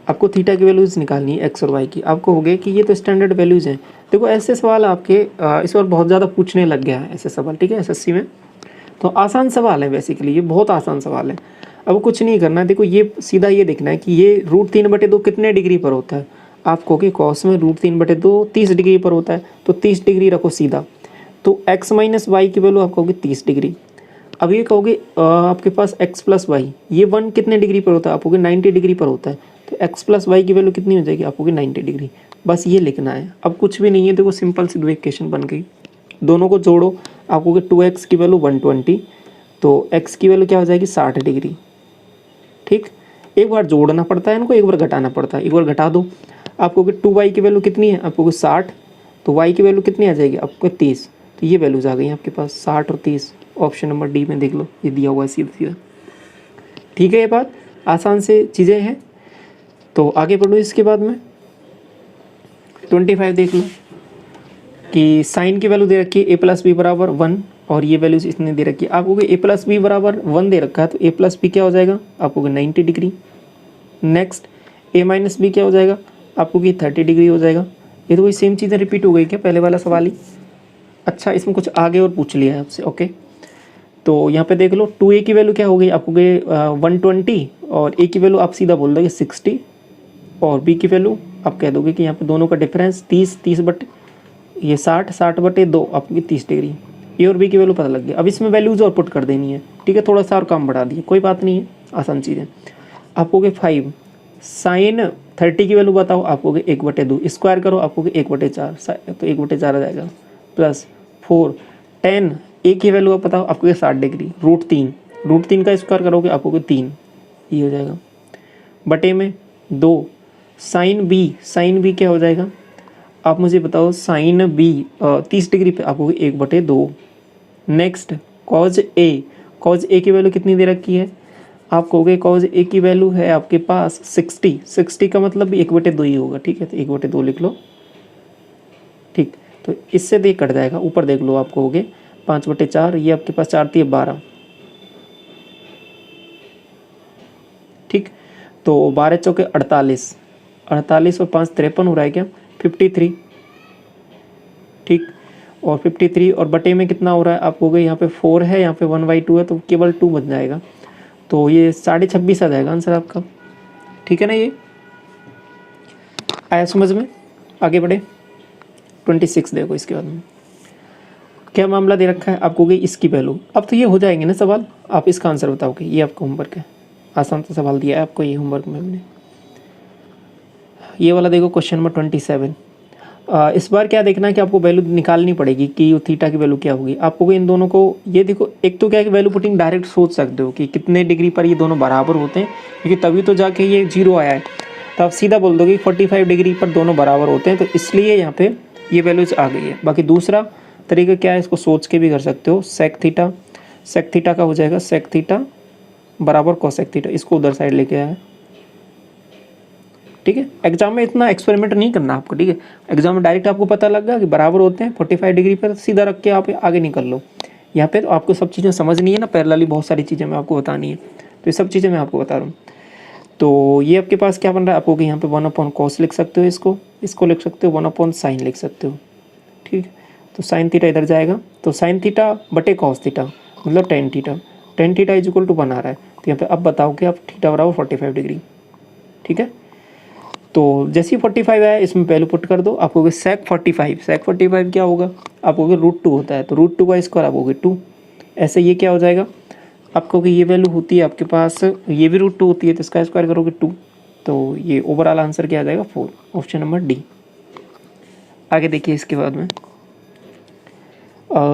आपको थीटा की वैल्यूज निकालनी है x और y की। आपको हो गया कि ये तो स्टैंडर्ड वैल्यूज़ हैं। देखो ऐसे सवाल आपके इस बार बहुत ज़्यादा पूछने लग गया है ऐसे सवाल, ठीक है, एसएससी में। तो आसान सवाल है बेसिकली, ये बहुत आसान सवाल है। अब कुछ नहीं करना है, देखो ये सीधा ये देखना है कि ये √3/2 कितने डिग्री पर होता है। आप कहोगे कॉस में √3/2 30 डिग्री पर होता है, तो 30 डिग्री रखो सीधा, तो x - y की वैल्यू आप कहोगे 30 डिग्री। अब ये कहोगे आपके पास x + y ये 1 कितने डिग्री पर होता है, आप कहोगे 90 डिग्री पर होता है, तो x + y की वैल्यू कितनी हो जाएगी, आप कहोगे 90 डिग्री। बस ये लिखना है, अब कुछ भी नहीं है। देखो सिंपल सी दो इक्वेशन बन गई, दोनों को जोड़ो, आप कहोगे 2x की वैल्यू 120, तो x की वैल्यू क्या हो जाएगी 60 डिग्री, ठीक। एक बार जोड़ना पड़ता है इनको, एक बार घटाना पड़ता है, एक बार घटा दो। आप कहोगे 2y की वैल्यू कितनी है, आप कहोगे 60, तो y की वैल्यू कितनी आ जाएगी आपको 30, तो ये वैल्यूज आ गई आपके पास 60 और 30। ऑप्शन नंबर डी में देख लो, ये दिया हुआ है सीधा सीधा, ठीक है। ये बात आसान से चीज़ें हैं। तो आगे बढ़ो इसके बाद में 25 देख लो कि साइन की वैल्यू दे रखी है a + b = 1 और ये वैल्यूज इसने दे रखी है। आप कहोगे a + b = 1 दे रखा है, तो a + b क्या हो जाएगा, आप कहोगे 90 डिग्री। नेक्स्ट a - b क्या हो जाएगा, आपको कि 30 डिग्री हो जाएगा। ये तो वही सेम चीज़ें रिपीट हो गई क्या, पहले वाला सवाल ही। अच्छा इसमें कुछ आगे और पूछ लिया है आपसे, ओके। तो यहाँ पे देख लो 2a की वैल्यू क्या हो गई, आपको 120 और a की वैल्यू आप सीधा बोल दोगे 60 और b की वैल्यू आप कह दोगे कि यहाँ पे दोनों का डिफरेंस 30 बटे ये 60/2 आपकी 30 डिग्री। ए और बी की वैल्यू पता लग गया। अब इसमें वैल्यूज और पुट कर देनी है, ठीक है, थोड़ा सा और काम बढ़ा दिए, कोई बात नहीं है, आसान चीज़ है। आप कहोगे 5 साइन 30 की वैल्यू बताओ, आप कहोगे 1/2 स्क्वायर करो, आप कहोगे 1/4, तो 1/4 आ जाएगा, प्लस 4 10 ए की वैल्यू आप बताओ, आपको 60 डिग्री, √3 का स्क्वायर करोगे आप कहोगे 3, ये हो जाएगा, बटे में 2 साइन बी क्या हो जाएगा, आप मुझे बताओ साइन बी 30 डिग्री पे आप कहोगे 1/2, नेक्स्ट कॉज ए की वैल्यू कितनी दे रखी है, आप कहोगे कॉज ए की वैल्यू है आपके पास 60 का मतलब 1/2 ही होगा, ठीक है, तो 1/2 लिख लो, ठीक। तो इससे तो ये कट जाएगा, ऊपर देख लो, आप कहोगे 5/4, ये आपके पास 4 थी 12, ठीक। तो 12 चौके 48, 48 और 5 53 हो रहा है क्या, 53, ठीक। और 53 और बटे में कितना हो रहा है, आप कहोगे यहाँ पे 4 है, यहाँ पे 1/2 है, तो केवल 2 बन जाएगा, तो ये 26.5 आ जाएगा आंसर आपका, ठीक है ना। ये आया समझ में, आगे बढ़े। 26 देखो, इसके बाद में क्या मामला दे रखा है, आप कहोगे इसकी वैल्यू, अब तो ये हो जाएंगे ना सवाल, आप इसका आंसर बताओगे, ये आपका होमवर्क है, आसान सा सवाल दिया है आपको ये होमवर्क में हमने। ये वाला देखो क्वेश्चन नंबर 27, इस बार क्या देखना है कि आपको वैल्यू निकालनी पड़ेगी कि थीटा की वैल्यू क्या होगी। आपको इन दोनों को, ये देखो, एक तो क्या है कि वैल्यू पुटिंग डायरेक्ट सोच सकते हो कि कितने डिग्री पर ये दोनों बराबर होते हैं, क्योंकि तभी तो जाके ये 0 आया है, तो आप सीधा बोल दोगे 45 डिग्री पर दोनों बराबर होते हैं, तो इसलिए यहाँ पे ये वैल्यूज आ गई है। बाकी दूसरा तरीका क्या है, इसको सोच के भी कर सकते हो, सेक थीटा का हो जाएगा सेक थीटा बराबर कोसेक थीटा, इसको उधर साइड लेके आया, ठीक है। एग्जाम में इतना एक्सपेरिमेंट नहीं करना आपको, ठीक है, एग्जाम में डायरेक्ट आपको पता लग गया कि बराबर होते हैं 45 डिग्री पर, सीधा रख के आप आगे निकल लो। यहाँ पे तो आपको सब चीज़ें समझनी है ना, पैरेलली बहुत सारी चीज़ें मैं आपको बतानी है, तो ये सब चीज़ें मैं आपको बता रहा हूँ। तो ये आपके पास क्या बन रहा है, आपको यहाँ पे 1/cos लिख सकते हो, इसको लिख सकते हो 1/sin लिख सकते हो, ठीक। तो साइन थीटा इधर जाएगा, तो साइन थीटा बटे कॉस थीटा मतलब tan theta is equal to बना रहा है, तो यहाँ पे अब बताओ कि आप थीटा बराबर 45 डिग्री, ठीक है। तो जैसे ही 45 आया, इसमें पहले पुट कर दो, आप कहोगे सेक 45 क्या होगा, आप कहोगे √2 होता है, तो √2 का स्क्वायर आप कहोगे 2, ऐसे ये क्या हो जाएगा, आप कहोगे ये वैल्यू होती है आपके पास, ये भी √2 होती है, तो इसका स्क्वायर करोगे 2, तो ये ओवरऑल आंसर क्या आ जाएगा 4, ऑप्शन नंबर डी। आगे देखिए इसके बाद में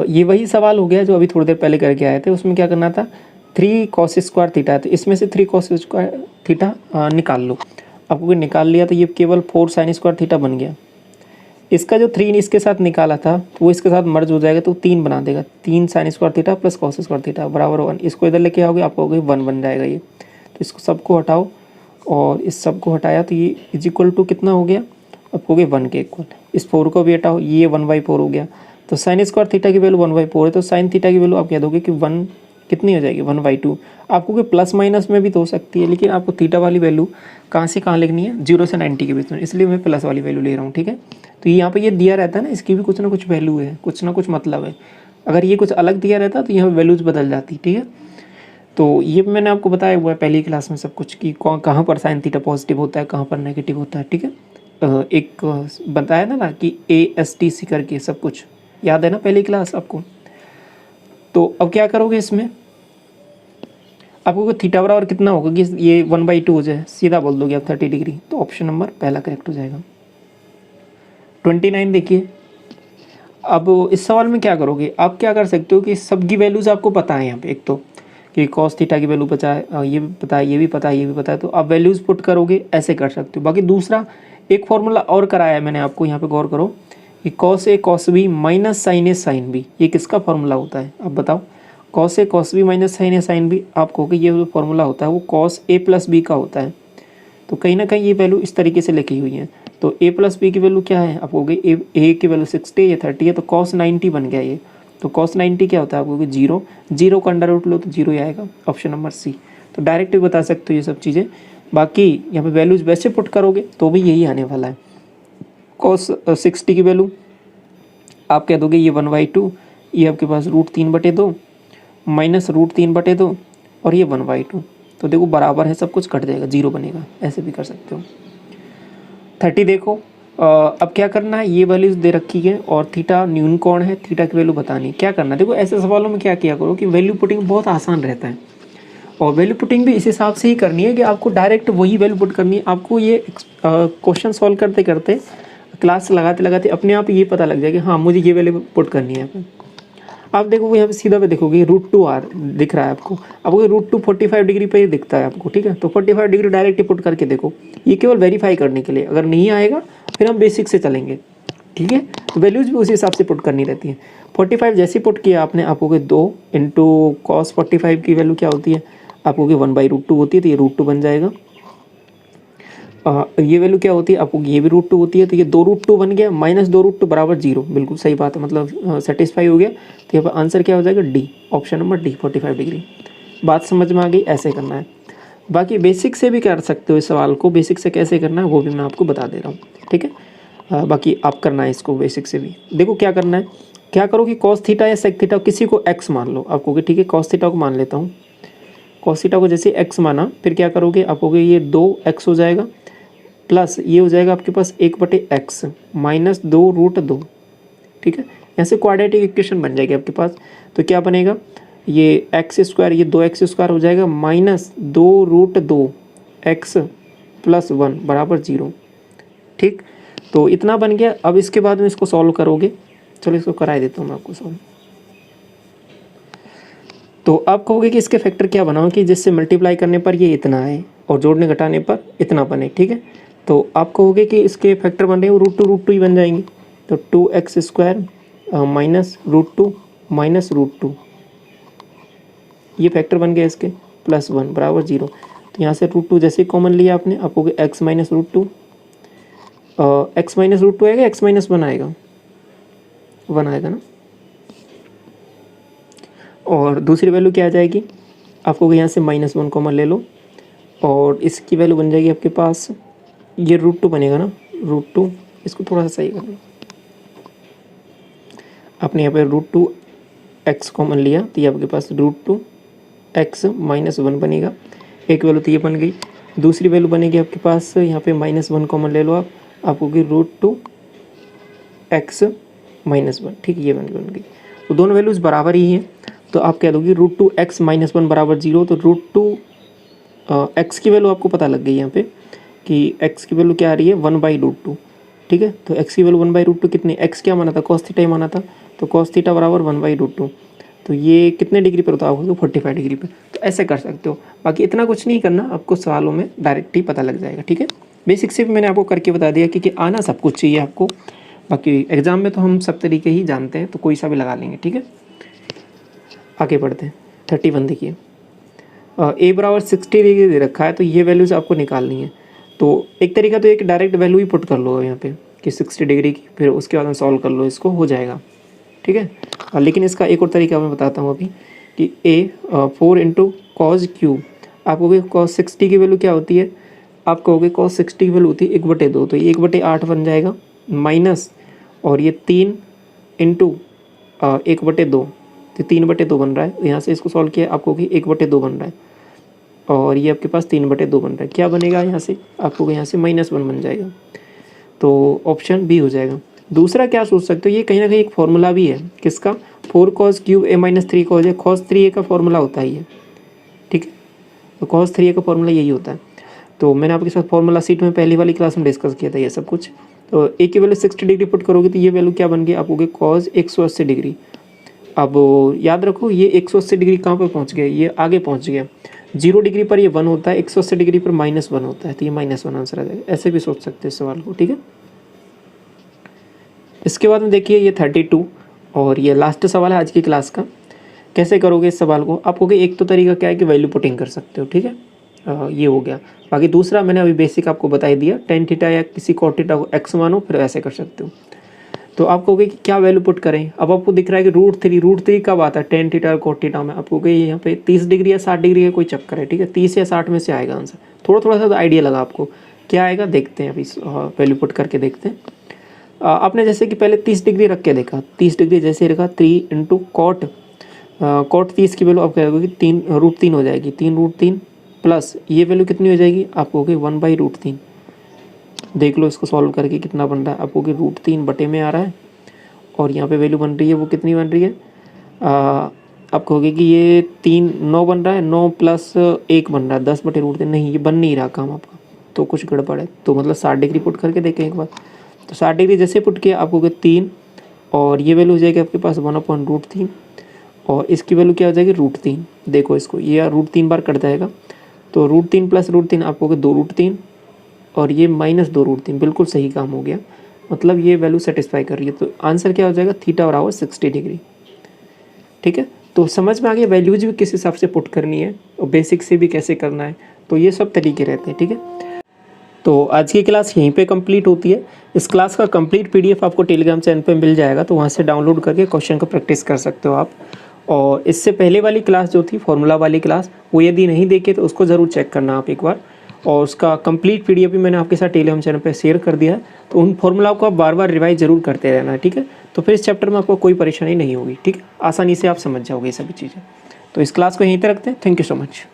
ये वही सवाल हो गया जो अभी थोड़ी देर पहले करके आए थे, उसमें क्या करना था, 3 cos स्क्वायर थीटा, तो इसमें से 3 cos स्क्वायर थीटा निकाल लो। आपको कोई निकाल लिया तो ये केवल 4 sin स्क्वायर थीटा बन गया। इसका जो 3 इसके साथ निकाला था वो इसके साथ मर्ज हो जाएगा, तो 3 बना देगा, 3 sin square theta plus cos square theta बराबर 1, इसको इधर लेके आओगे, आप कहोगे 1 बन जाएगा ये, तो इसको सबको हटाओ और इस सब को हटाया तो ये इज इक्वल टू कितना हो गया, आप कहोगे 1 के इक्वल, इस 4 को भी हटाओ, ये 1/4 हो गया, तो sin स्क्वायर थीटा की वैल्यू 1/4 है, तो sin थीटा की वैल्यू आप कह दोगे कि 1 कितनी हो जाएगी 1/2। आपको प्लस माइनस में भी तो हो सकती है, लेकिन आपको थीटा वाली वैल्यू कहाँ से कहाँ लिखनी है, 0 से 90 के बीच में, इसलिए मैं प्लस वाली वैल्यू ले रहा हूँ, ठीक है। तो यहाँ पे ये दिया रहता है ना, इसकी भी कुछ ना कुछ वैल्यू है, कुछ ना कुछ मतलब है, अगर ये कुछ अलग दिया रहता तो यहाँ वैल्यूज बदल जाती, ठीक है। तो ये मैंने आपको बताया हुआ है पहली क्लास में सब कुछ कि कहाँ पर साइन थीटा पॉजिटिव होता है, कहाँ पर नेगेटिव होता है, ठीक है। एक बताया था ना कि ASTC करके सब कुछ याद है ना पहली क्लास आपको। तो अब क्या करोगे, इसमें आपको थीटा बराबर कितना होगा कि ये 1/2 हो जाए, सीधा बोल दोगे आप 30 डिग्री, तो ऑप्शन नंबर पहला करेक्ट हो जाएगा। 29 देखिए, अब इस सवाल में क्या करोगे, आप क्या कर सकते हो कि सबकी वैल्यूज़ आपको पता है यहाँ पे, एक तो कि cos थीटा की वैल्यू पता है, ये भी पता है, ये भी पता है, ये भी पता है, तो आप वैल्यूज़ पुट करोगे, ऐसे कर सकते हो। बाकी दूसरा एक फॉर्मूला और कराया है मैंने आपको, यहाँ पे गौर करो कि cos A cos B minus sin A sin B, ये किसका फॉर्मूला होता है, अब बताओ। cos A cos B minus sin A sin B, आप कहोगे ये जो फॉर्मूला होता है वो cos A प्लस B का होता है, तो कहीं ना कहीं ये वैल्यू इस तरीके से लिखी हुई है। तो A प्लस बी की वैल्यू क्या है, आप कहोगे A की वैल्यू 60, ये 30 है, तो cos 90 बन गया ये, तो cos 90 क्या होता है, आप कहोगे 0, 0 का अंडर रूट लो तो 0 ही आएगा, ऑप्शन नंबर सी। तो डायरेक्ट भी बता सकते हो ये सब चीज़ें, बाकी यहाँ पे वैल्यूज वैसे पुट करोगे तो भी यही आने वाला है। cos 60 की वैल्यू आप कह दोगे ये 1/2, ये आपके पास √3/2 माइनस √3/2 और ये 1/2, तो देखो बराबर है, सब कुछ कट जाएगा, 0 बनेगा, ऐसे भी कर सकते हो। 30 देखो, अब क्या करना है, ये वैल्यूज दे रखी है और थीटा न्यून कोण है, थीटा की वैल्यू बतानी है, क्या करना है। देखो ऐसे सवालों में क्या किया करो कि वैल्यू पुटिंग बहुत आसान रहता है, और वैल्यू पुटिंग भी इस हिसाब से ही करनी है कि आपको डायरेक्ट वही वैल्यू पुट करनी है। आपको ये क्वेश्चन सॉल्व करते करते, क्लास लगाते लगाते अपने आप ये पता लग जाएगा, हाँ मुझे ये वैल्यू पुट करनी है। आप देखो यहाँ पे सीधा पे देखोगे √2r दिख रहा है आपको √2 45 डिग्री पे ही दिखता है आपको, ठीक है। तो 45 डिग्री डायरेक्ट पुट करके देखो, ये केवल वेरीफाई करने के लिए, अगर नहीं आएगा फिर हम बेसिक से चलेंगे। ठीक है। तो वैल्यूज़ भी उसी हिसाब से पुट करनी रहती है। 45 जैसे पुट किया आपने, आपको 2 इंटू कॉस 45 की वैल्यू क्या होती है, आपको 1/√2 होती है, तो ये √2 बन जाएगा। ये वैल्यू क्या होती है, आपको ये भी √2 होती है, तो ये 2√2 बन गया, माइनस 2√2 बराबर 0। बिल्कुल सही बात है, मतलब सेटिस्फाई हो गया। तो यहाँ पर आंसर क्या हो जाएगा, D, option number D, 45 degree. बात समझ में आ गई, ऐसे करना है। बाकी बेसिक से भी कर सकते हो इस सवाल को, बेसिक से कैसे करना है वो भी मैं आपको बता दे रहा हूँ, ठीक है। बाकी आप करना है इसको बेसिक से भी। देखो क्या करना है, क्या करो कि कॉस थीटा या सेक थीटा किसी को एक्स मान लो, आप कहोगे ठीक है कॉस थीटा को मान लेता हूँ। कॉस थीटा को जैसे एक्स माना, फिर क्या करोगे, आप कहोगे ये 2x हो जाएगा, प्लस ये हो जाएगा आपके पास 1/x माइनस 2√2, ठीक है। यहाँ से क्वाड्रेटिक इक्वेशन बन जाएगी आपके पास। तो क्या बनेगा, ये x², ये 2x² हो जाएगा, माइनस 2√2x + 1 बराबर 0, ठीक। तो इतना बन गया। अब इसके बाद में इसको सॉल्व करोगे, चलो इसको कराई देता हूँ मैं आपको सॉल्व। तो आप कहोगे कि इसके फैक्टर क्या बनाओ कि जिससे मल्टीप्लाई करने पर ये इतना है और जोड़ने घटाने पर इतना बने, ठीक है। तो आप कहोगे कि इसके फैक्टर बन रहे हैं √2 ही बन जाएंगे। तो 2x² माइनस √2 माइनस √2, ये फैक्टर बन गया इसके, +1 बराबर 0। तो यहाँ से √2 जैसे कॉमन लिया आपने, आप कहोगे x माइनस √2, x माइनस √2 आएगा, x माइनस 1 आएगा, 1 आएगा ना। और दूसरी वैल्यू क्या आ जाएगी, आपको यहाँ से -1 कॉमन ले लो, और इसकी वैल्यू बन जाएगी आपके पास, ये √2 बनेगा ना, √2, इसको थोड़ा सा सही कर लो। आपने यहाँ पे √2x कॉमन लिया, तो ये आपके पास √2x -1 बनेगा। एक वैल्यू तो ये बन गई। दूसरी वैल्यू बनेगी आपके पास, यहाँ पे -1 कॉमन ले लो आप, आपको √2x -1, ठीक है, ये बन गई। तो दोनों वैल्यूज़ बराबर ही हैं, तो आप कह दोगे √2x -1 बराबर 0। तो x की वैल्यू आपको पता लग गई यहाँ पे कि x की वैल्यू क्या आ रही है, 1/√2, ठीक है। तो x की वैल्यू 1/√2 कितनी, x क्या माना था, cos थीटा ही माना था, तो cos थीटा बराबर 1/√2। तो ये कितने डिग्री पर होता है, 45 डिग्री पर। तो ऐसे कर सकते हो। बाकी इतना कुछ नहीं करना, आपको सवालों में डायरेक्ट ही पता लग जाएगा, ठीक है। बेसिक से भी मैंने आपको करके बता दिया कि आना सब कुछ चाहिए आपको। बाकी एग्जाम में तो हम सब तरीके ही जानते हैं, तो कोई सा भी लगा लेंगे, ठीक है। आगे बढ़ते हैं। 31 देखिए, a बराबर 60 डिग्री दे रखा है, तो ये वैल्यूज आपको निकालनी है। तो एक तरीका तो एक डायरेक्ट वैल्यू ही पुट कर लो यहाँ पे कि 60 डिग्री की, फिर उसके बाद में सॉल्व कर लो, इसको हो जाएगा, ठीक है। लेकिन इसका एक और तरीका मैं बताता हूँ अभी कि a 4 × cos क्यूब, आप कहोगे cos 60 की वैल्यू क्या होती है, आप कहोगे cos 60 की वैल्यू होती है 1/2, तो ये 1/8 बन जाएगा, माइनस, और ये 3 × 1/2, तो 3/2 बन रहा है। यहाँ से इसको सॉल्व किया, आपको कि 1/2 बन रहा है, और ये आपके पास 3/2 बन रहा है। क्या बनेगा यहाँ से, आपको यहाँ से -1 बन जाएगा, तो ऑप्शन बी हो जाएगा। दूसरा क्या सोच सकते हो, ये कहीं ना कहीं एक फॉर्मूला भी है, किसका, 4 cos cube a - 3 cos a, cos 3a का फॉर्मूला होता है ये, ठीक है। तो cos 3a का फॉर्मूला यही होता है। तो मैंने आपके साथ फॉर्मूला सीट में पहली वाली क्लास में डिस्कस किया था ये सब कुछ। तो a की वैल्यू 60 डिग्री पुट करोगे, तो ये वैल्यू क्या बन गई, आपको cos 180 डिग्री। अब याद रखो, ये 180 डिग्री कहाँ पर पहुँच गया, ये आगे पहुँच गया। 0 डिग्री पर ये 1 होता है, 180 डिग्री पर -1 होता है, तो ये -1 आंसर आ जाएगा। ऐसे भी सोच सकते हैं इस सवाल को, ठीक है। इसके बाद में देखिए ये 32, और ये लास्ट सवाल है आज की क्लास का। कैसे करोगे इस सवाल को, आप कहोगे एक तो तरीका क्या है कि वैल्यू पुटिंग कर सकते हो, ठीक है। ये हो गया। बाकी दूसरा मैंने अभी बेसिक आपको बता ही दिया, tan थीटा या किसी cot थीटा को x मानो, फिर ऐसे कर सकते हो। तो आप कहोगे कि क्या वैल्यू पुट करें, अब आपको दिख रहा है कि √3 कब आता है tan थीटा और cot थीटा में, आप कहोगे यहाँ पे 30 डिग्री या 60 डिग्री का कोई चक्कर है, ठीक है। 30 या 60 में से आएगा आंसर, थोड़ा सा तो आइडिया लगा आपको क्या आएगा, देखते हैं अभी वैल्यू पुट करके देखते हैं। आपने जैसे कि पहले 30 डिग्री रख के देखा, 30 डिग्री जैसे रखा, 3 × cot 30 की वैल्यू आप कह दोगे 3 हो जाएगी, 3√3 प्लस ये वैल्यू कितनी हो जाएगी, आप कहोगे 1/√3। देख लो इसको सॉल्व करके कितना बन रहा है, आपको कि √3 बटे में आ रहा है, और यहाँ पे वैल्यू बन रही है वो कितनी बन रही है, आप कहोगे कि ये 9 बन रहा है, 9 + 1 बन रहा है, 10/√3। नहीं, ये बन नहीं रहा काम आपका, तो कुछ गड़बड़ है। तो मतलब 60 डिग्री पुट करके देखें एक बार। तो 60 डिग्री जैसे पुट किया, आपको 3, और ये वैल्यू हो जाएगी आपके पास 1/√3, और इसकी वैल्यू क्या हो जाएगी, √3। देखो इसको, ये √3 बार कट जाएगा, तो √3 + √3 आपको 2√3, और ये -2√3, बिल्कुल सही काम हो गया। मतलब ये वैल्यू सेटिस्फाई कर रही है, तो आंसर क्या हो जाएगा, थीटा बराबर 60 डिग्री। ठीक है, तो समझ में आ गया वैल्यूज भी किस हिसाब से पुट करनी है और बेसिक से भी कैसे करना है, तो ये सब तरीके रहते हैं। ठीक है, तो आज की क्लास यहीं पे कंप्लीट होती है। इस क्लास का कंप्लीट पीडीएफ आपको टेलीग्राम चैनल पे मिल जाएगा, तो वहाँ से डाउनलोड करके क्वेश्चन को प्रैक्टिस कर सकते हो आप। और इससे पहले वाली क्लास जो थी फॉर्मूला वाली क्लास, वो यदि नहीं देखे तो उसको ज़रूर चेक करना आप एक बार। और उसका कंप्लीट पीडीएफ भी मैंने आपके साथ टेलीग्राम चैनल पे शेयर कर दिया है, तो उन फॉर्मूलाओं को आप बार बार रिवाइज जरूर करते रहना है। ठीक है, तो फिर इस चैप्टर में आपको कोई परेशानी नहीं होगी। ठीक है, आसानी से आप समझ जाओगे ये सभी चीज़ें। तो इस क्लास को यहीं तक रखते हैं। Thank you so much.